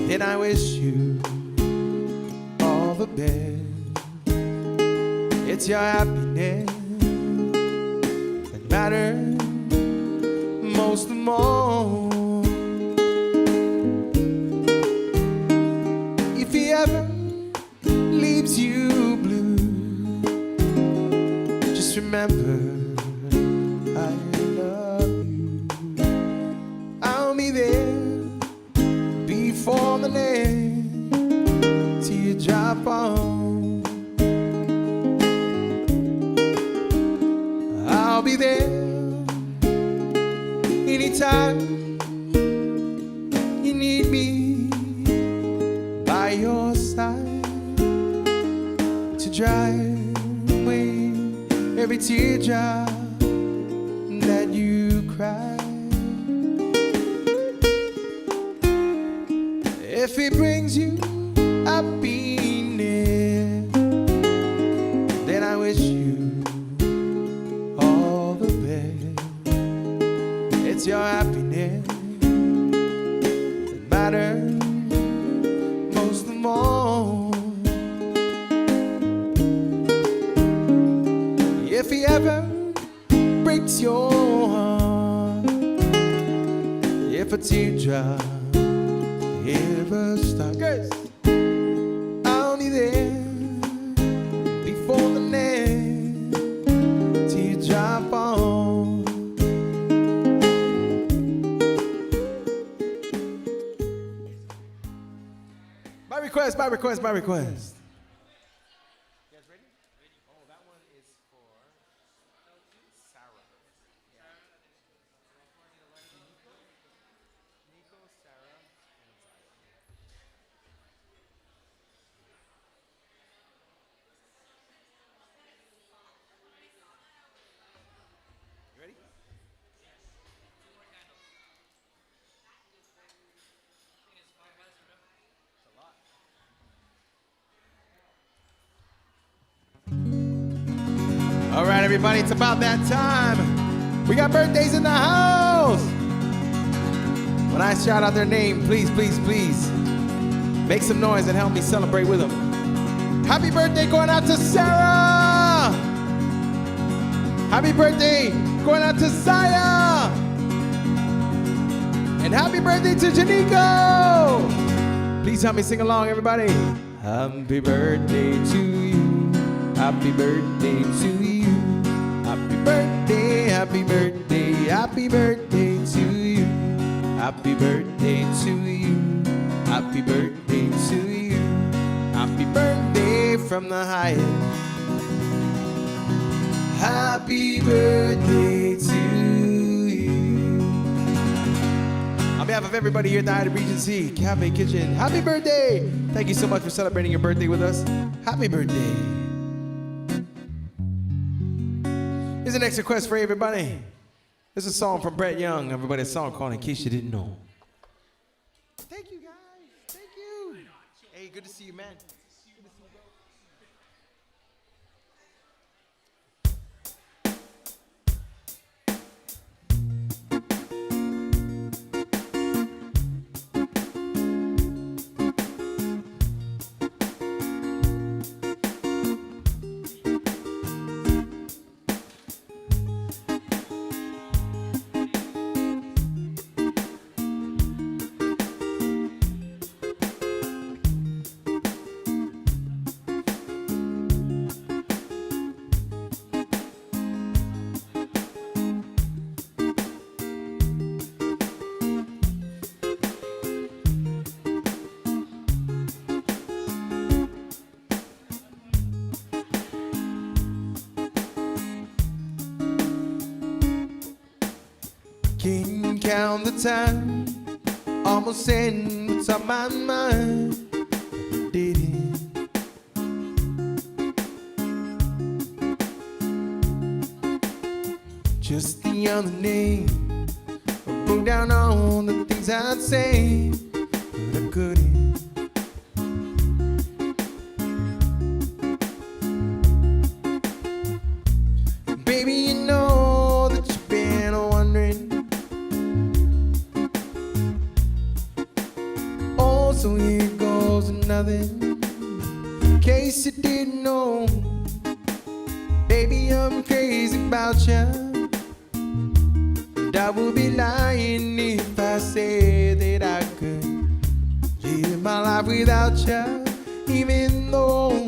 then I wish you all the best. It's your happiness that matters most of all. If he ever leaves you blue, just remember I love you. I'll be there before the next teardrop falls. I'll be there anytime you need me by your side. dry away every teardrop that you cry. If he brings you happiness, then I wish you all the best. It's your happiness that matters most of all. If he ever breaks your heart, if a teardrop ever starts, I'll be there before the next teardrop falls. My request, my request, my request. You guys ready? Oh, that one is for Sarah. Nico, Sarah, and you ready? All right, everybody, it's about that time. We got birthdays in the house. When I shout out their name, please, please, please, make some noise and help me celebrate with them. Happy birthday going out to Sarah. Happy birthday going out to Saya. And happy birthday to Janico. Please help me sing along, everybody. Happy birthday to you. Happy birthday to you. Happy birthday, happy birthday, happy birthday to you. Happy birthday to you. Happy birthday to you. Happy birthday from the Hyatt. Happy birthday to you. On behalf of everybody here at the Hyatt Regency Cafe Kitchen, happy birthday! Thank you so much for celebrating your birthday with us. Happy birthday. Here's the next request for everybody. This is a song from Brett Young. Everybody, a song called In Case You Didn't Know. Thank you, guys. Thank you. Hey, good to see you, man. Can't count the time, almost saying what's on my mind. Did it? Just the other day, I wrote down all the things I'd say, but I couldn't. Baby, you know that you've been wondering. So here goes nothing. In case you didn't know, baby, I'm crazy about you. And I would be lying if I said that I could live my life without you. Even though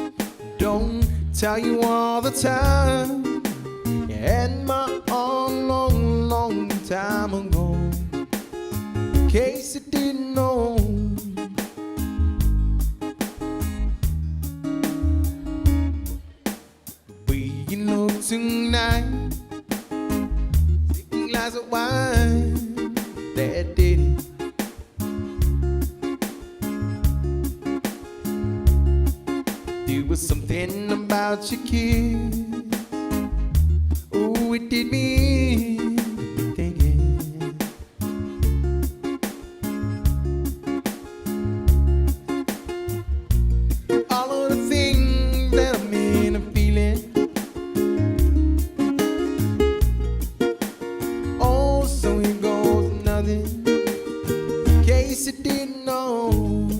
I don't tell you all the time, you had my all long, long time ago. In case you didn't know, way you look tonight, taking a glass of wine, that did it. without your kiss. Ooh, it did me thinking. All of the things that I'm in, I'm feeling. Oh, so here goes nothing. In case you didn't know,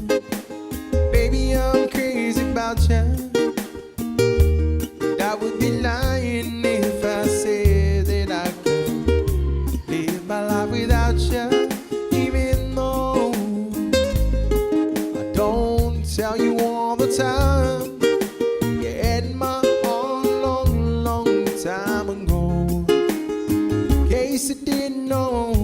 baby, I'm crazy about you. I would be lying if I said that I could live my life without you. Even though I don't tell you all the time, you had my all long, long time ago. In case you didn't know.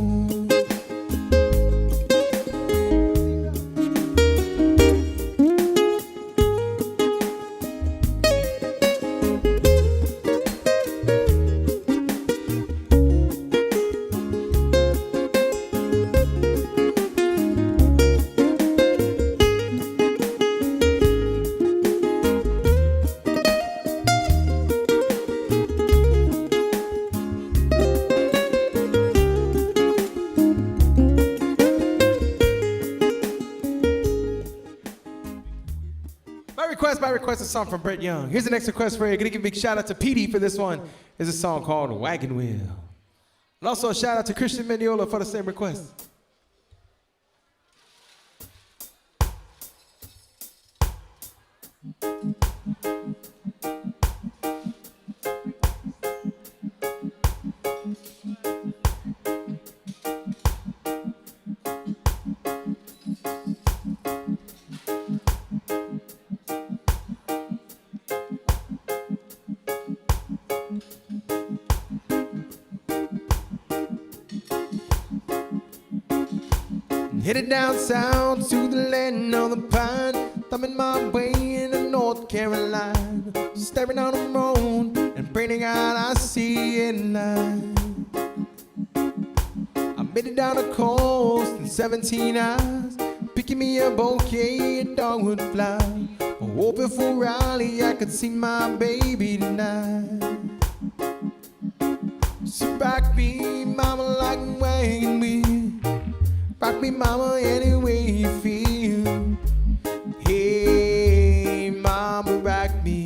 By request, a song from Brett Young. Here's the next request for you. Gonna give a big shout out to Petey for this one. It's a song called Wagon Wheel. And also a shout out to Christian Mendiola for the same request. Headed down south to the land of the pine, thumbing my way into North Carolina, staring on the road and praying to God I see it light. I made it down the coast in 17 hours, picking me a bouquet, a dogwood flower, hoping for Raleigh I could see my baby tonight. So rock me, mama, like a wagon wheel. Rock me, mama, any way you feel. Hey, mama, rock me.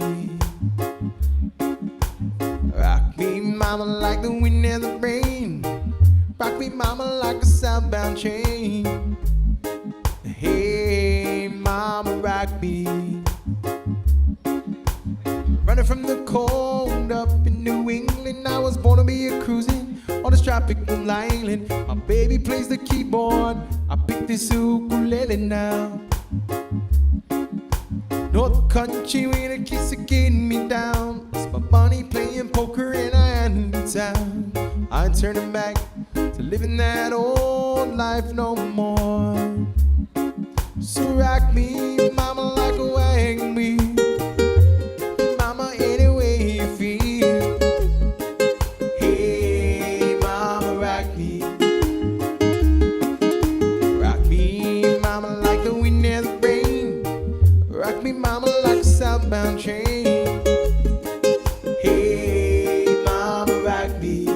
Rock me, mama, like the wind and the rain. Rock me, mama, like a southbound train. Hey, mama, rock me. Running from the cold up in New England, I was born to be a cruising on this tropical island. My baby plays the keyboard, I pick this ukulele now. North Country with a kiss of getting me down. It's my bunny playing poker and I am in town. I ain't turning back to living that old life no more. So rock me, mama, like a wagon wheel. Mama, any way you feel. Hey, mama, rock me. Rock me, mama, like the wind and the rain. Rock me, mama, like a southbound train. Hey, mama, rock me.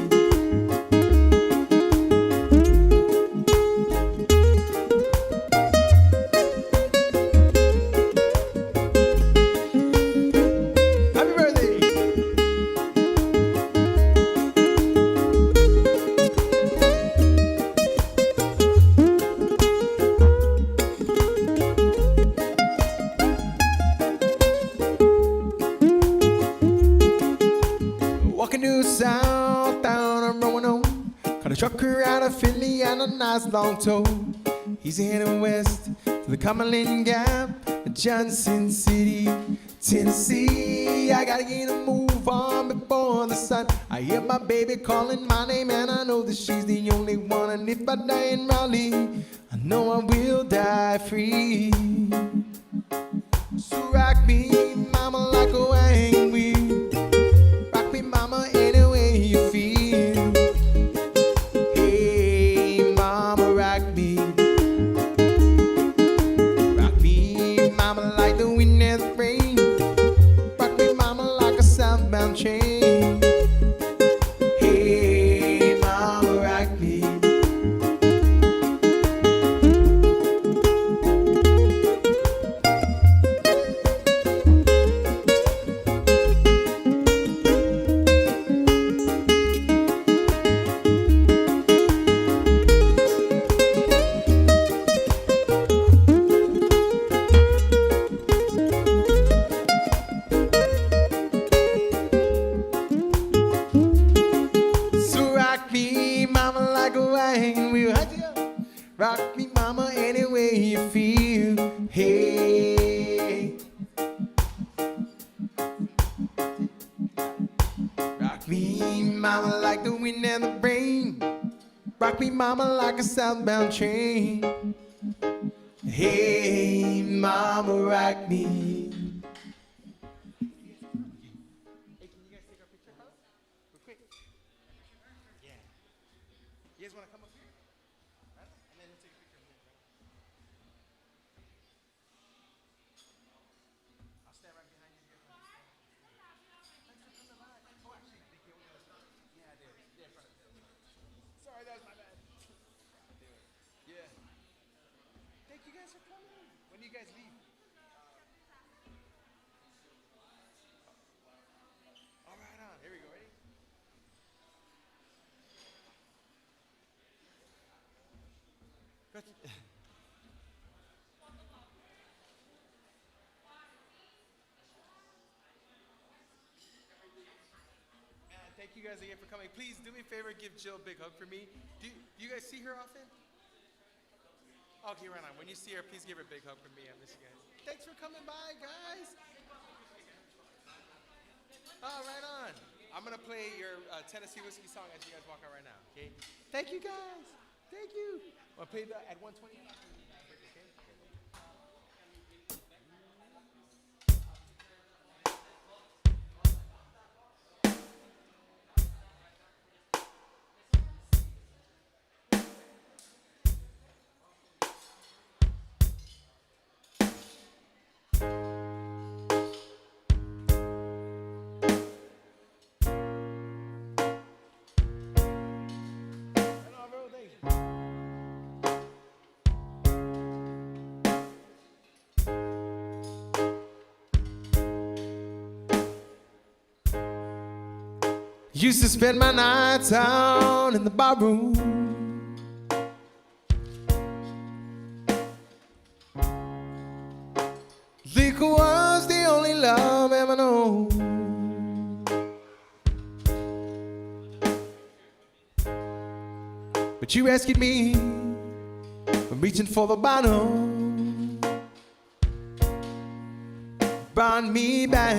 South down I'm rolling on. Caught a trucker out of Philly and a nice long tow. He's heading west to the Cumberland Gap, Johnson City, Tennessee. I gotta get a move on before the sun. I hear my baby calling my name and I know that she's the only one. And if I die in Raleigh, I know I will die free. So rock me, mama, like a wagon wheel. Rock me, mama, any way you feel. Hey, mama, rock me. Rock me, mama, like the wind and the rain. Rock me, mama, like like a wagon wheel. Rock me, mama, any way you feel. Hey. Rock me, mama, like the wind and the rain. Rock me, mama, like a southbound train. Hey, mama, rock me. Hey, can you guys take our picture, huh? Real quick. Yeah. You guys want to come up here? Right? And then we'll take a picture of them. I'll stand right behind you. Oh, actually, I think you only yeah, there. Yeah, in front of you. Sorry, that was my bad. Yeah. Thank you guys for coming. When do you guys leave? All right, on. Here we go. Ready? Thank you guys again for coming. Please do me a favor, give Jill a big hug for me. Do you guys see her often? Okay, right on. When you see her, please give her a big hug for me. I miss you guys. Thanks for coming by, guys. Oh, right on. I'm going to play your Tennessee Whiskey song as you guys walk out right now, okay? Thank you, guys. Thank you. Want to play that at 120? Used to spend my nights out in the barroom. Liquor was the only love ever known. But you rescued me from reaching for the bottom. Brought me back,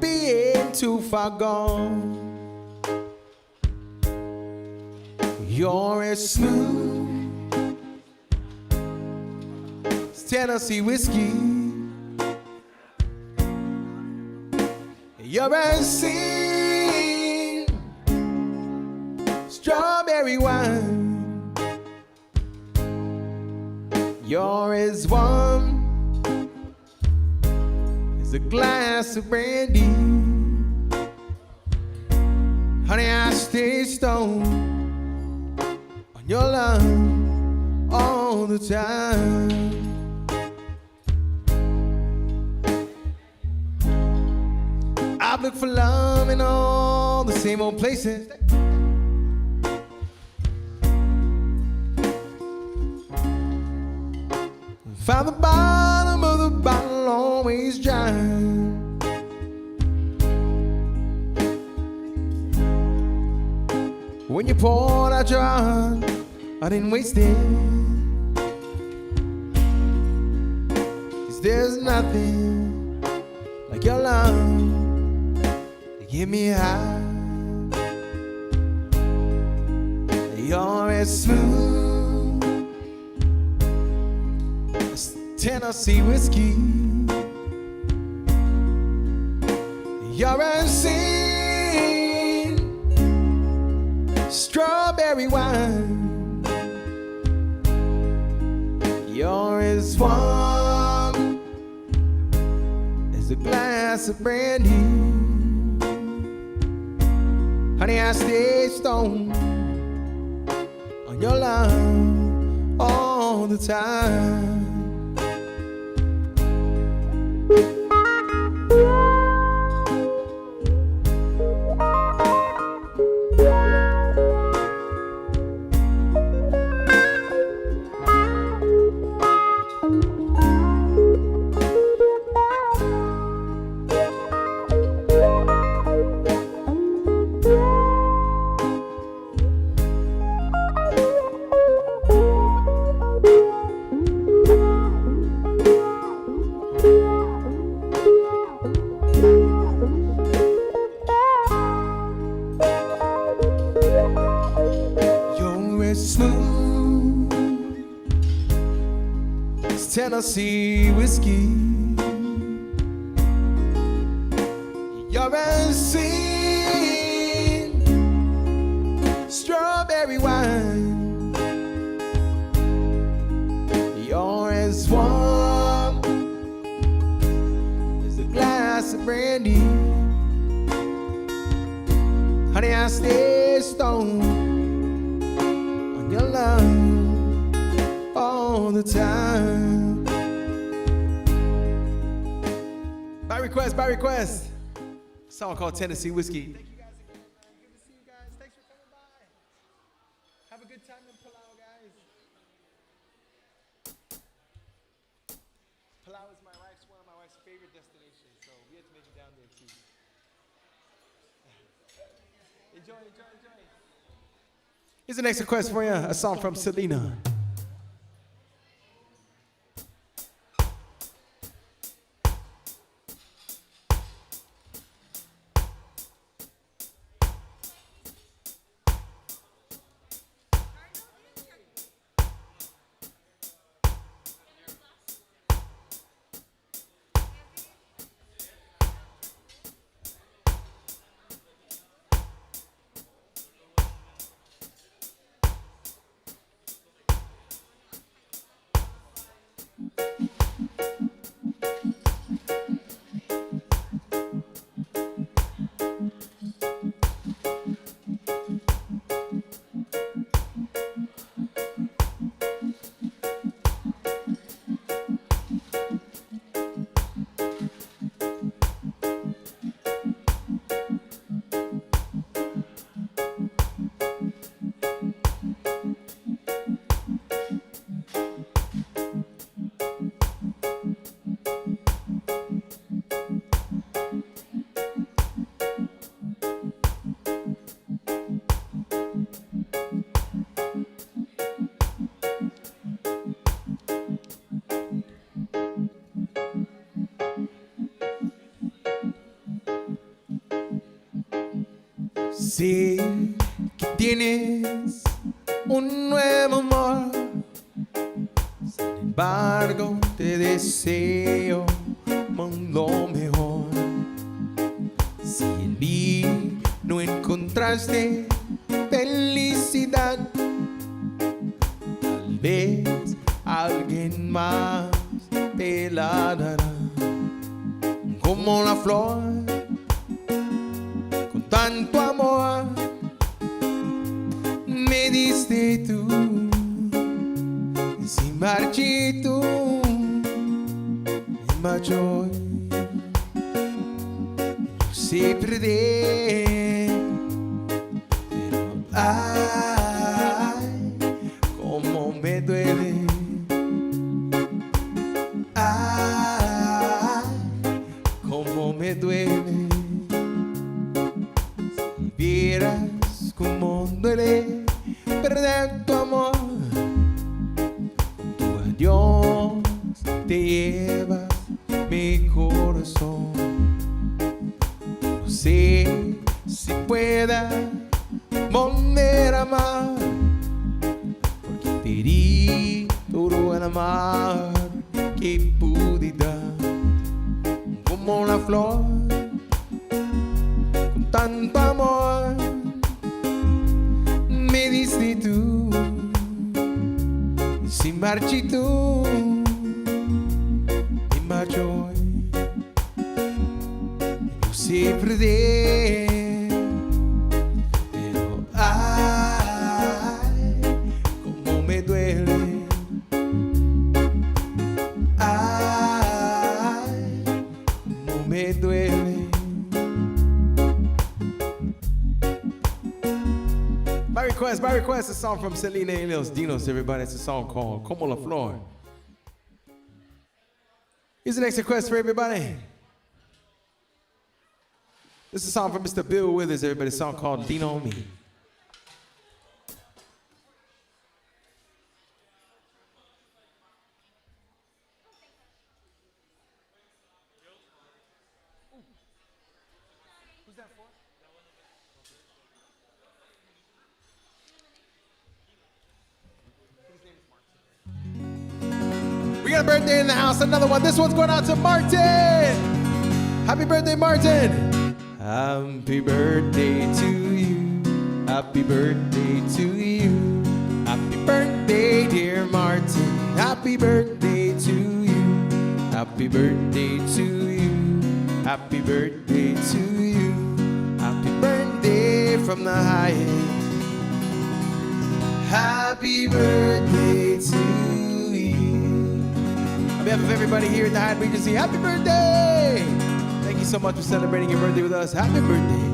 being too far gone. You're as smooth as Tennessee whiskey. You're as sweet strawberry wine. You're as warm as a glass of brandy. Honey, I stay stoned on your love all the time. I've looked for love in all the same old places. Found the bottom of the bottle always dry. When you poured out your heart, I didn't waste it. 'Cause there's nothing like your love to get me high. You're as smooth as Tennessee whiskey. You're as sweet strawberry wine. You're as warm as a glass of brandy. Honey, I stay stoned on your love all the time. as smooth as Tennessee whiskey. You're as sweet strawberry wine. You're as warm as a glass of brandy. Honey, I stay stoned on your love all the time. By request, by request. A song called Tennessee Whiskey. Thank you guys again. Good to see you guys. Thanks for coming by. Have a good time in Palau, guys. Palau is one of my wife's favorite destinations, so we had to make it down there too. Enjoy, enjoy, enjoy. Here's the next request for you, a song from Selena. Sé que tienes un nuevo amor, sin embargo te deseo lo mejor. Si en mí no encontraste felicidad, tal vez alguien más te la dará. Como la flor tanto amor me diste tú, sin marchito y mayor. Yo sé perder, pero ay, cómo me duele. Ay, cómo me duele. Vieras cómo duele perder tu amor. Con tu adiós te llevas mi corazón. No sé si pueda volver a amar, porque te di todo el amor que pude dar. Como la flor tanto amor me diste tú, sin marchito y mayor. No sé perder, pero ay, cómo me duele. Ay, cómo me duele. By request, a song from Selena y los Dinos, everybody. It's a song called Como la Flor. Here's the next request for everybody. This is a song from Mr. Bill Withers, everybody. A song called Lean on Me. Who's that for? got a birthday in the house, another one. This one's going out to Martin. Happy birthday, Martin. Happy birthday to you. Happy birthday to you. Happy birthday, dear Martin. Happy birthday to you. Happy birthday to you. Happy birthday to you. Happy birthday from the Hyatt. Happy birthday to you. On behalf of everybody here at the Hyatt Regency, happy birthday! Thank you so much for celebrating your birthday with us. Happy birthday.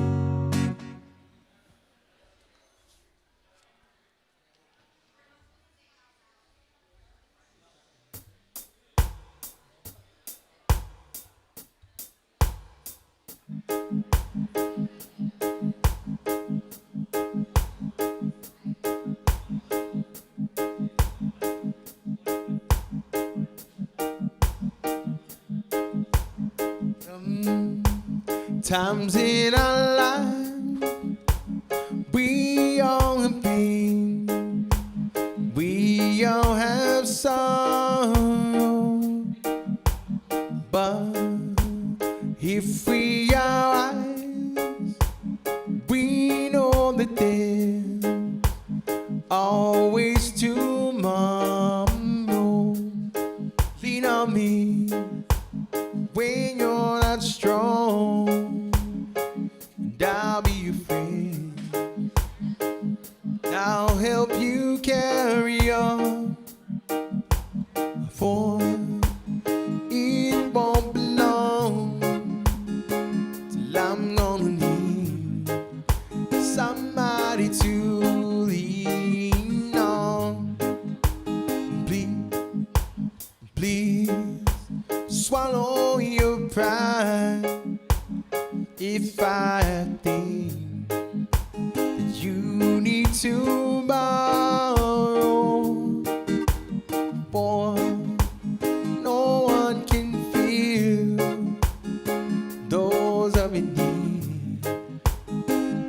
Times in our life we all have pain, we all have sorrow, but if we are wise, we know that there's always tomorrow. Lean on me when you're not strong, and I'll be your friend. I'll help you carry on, for it won't be long till I'm gonna need somebody to lean on. Please, please swallow your pride if I think that you need to borrow. Boy, no one can feel those of your need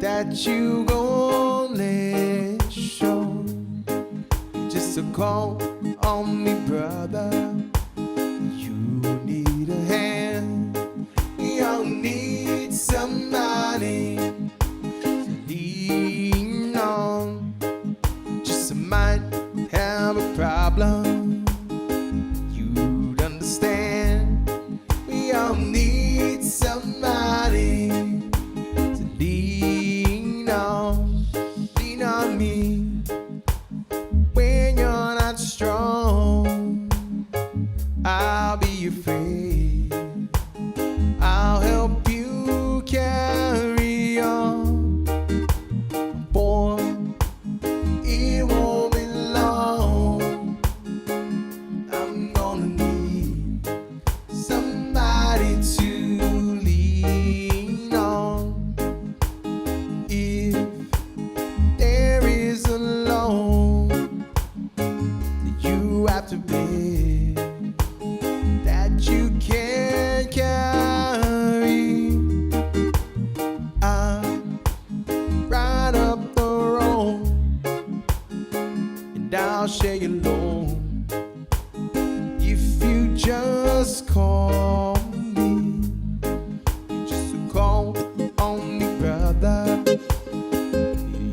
that you gon' let show. Just a call on me, brother. You need a hand. You'll need somebody to lean on. Just might have a problem. You'd understand. We all need somebody to lean on. Lean on me when you're not strong. I'll be your friend. I'll help you carry on. Boy, it won't be long. I'm gonna need somebody to lean on. If there is a loan that you have to pay, that you can't carry, I'll ride up the road and I'll share your load. If you just call me, just call on me, brother.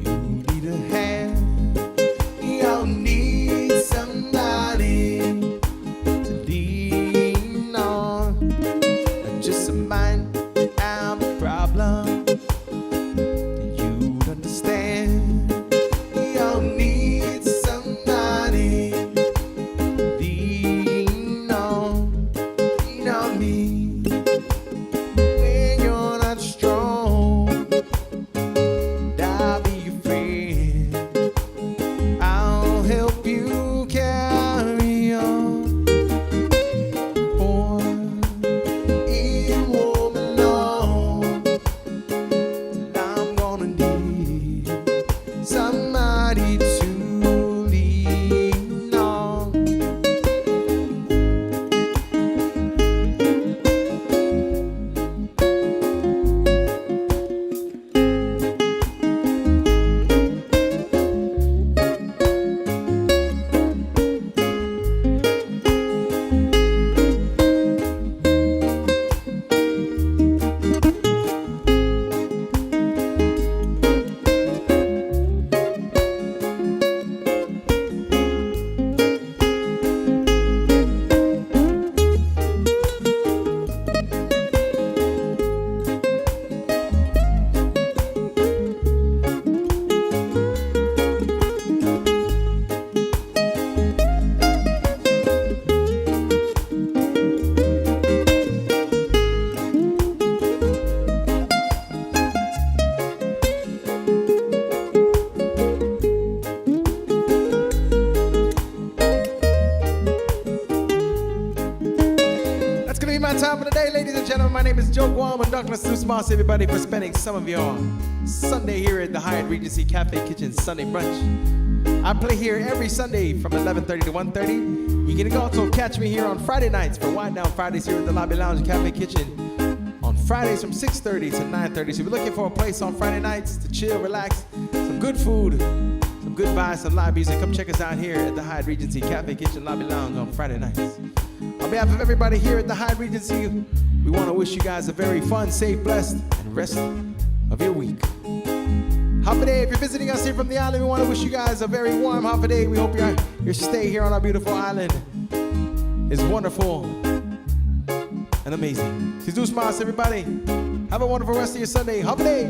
You need a hand. You'll need somebody to lean on. Just a mind have a problem, you'd understand. You'll need somebody to lean on me when you're not strong. And I'll be your friend. I'll help you carry on. Boy, it won't be long till I'm gonna need somebody to lean on. time for the day, ladies and gentlemen. My name is Joe Guam and Douglas Susmas, everybody, for spending some of your Sunday here at the Hyatt Regency Cafe Kitchen Sunday Brunch. I play here every Sunday from 11:30 to 1:30. You can also catch me here on Friday nights for Wind Down Fridays here at the Lobby Lounge Cafe Kitchen. On Fridays from 6:30 to 9:30. So if you're looking for a place on Friday nights to chill, relax, some good food, some good vibes, some live music, come check us out here at the Hyatt Regency Cafe Kitchen Lobby Lounge on Friday nights. On behalf of everybody here at the Hyatt Regency, we want to wish you guys a very fun, safe, blessed, and rest of your week. Holiday, if you're visiting us here from the island, we want to wish you guys a very warm holiday. We hope your stay here on our beautiful island is wonderful and amazing. Jesus mas, everybody. Have a wonderful rest of your Sunday. Holiday.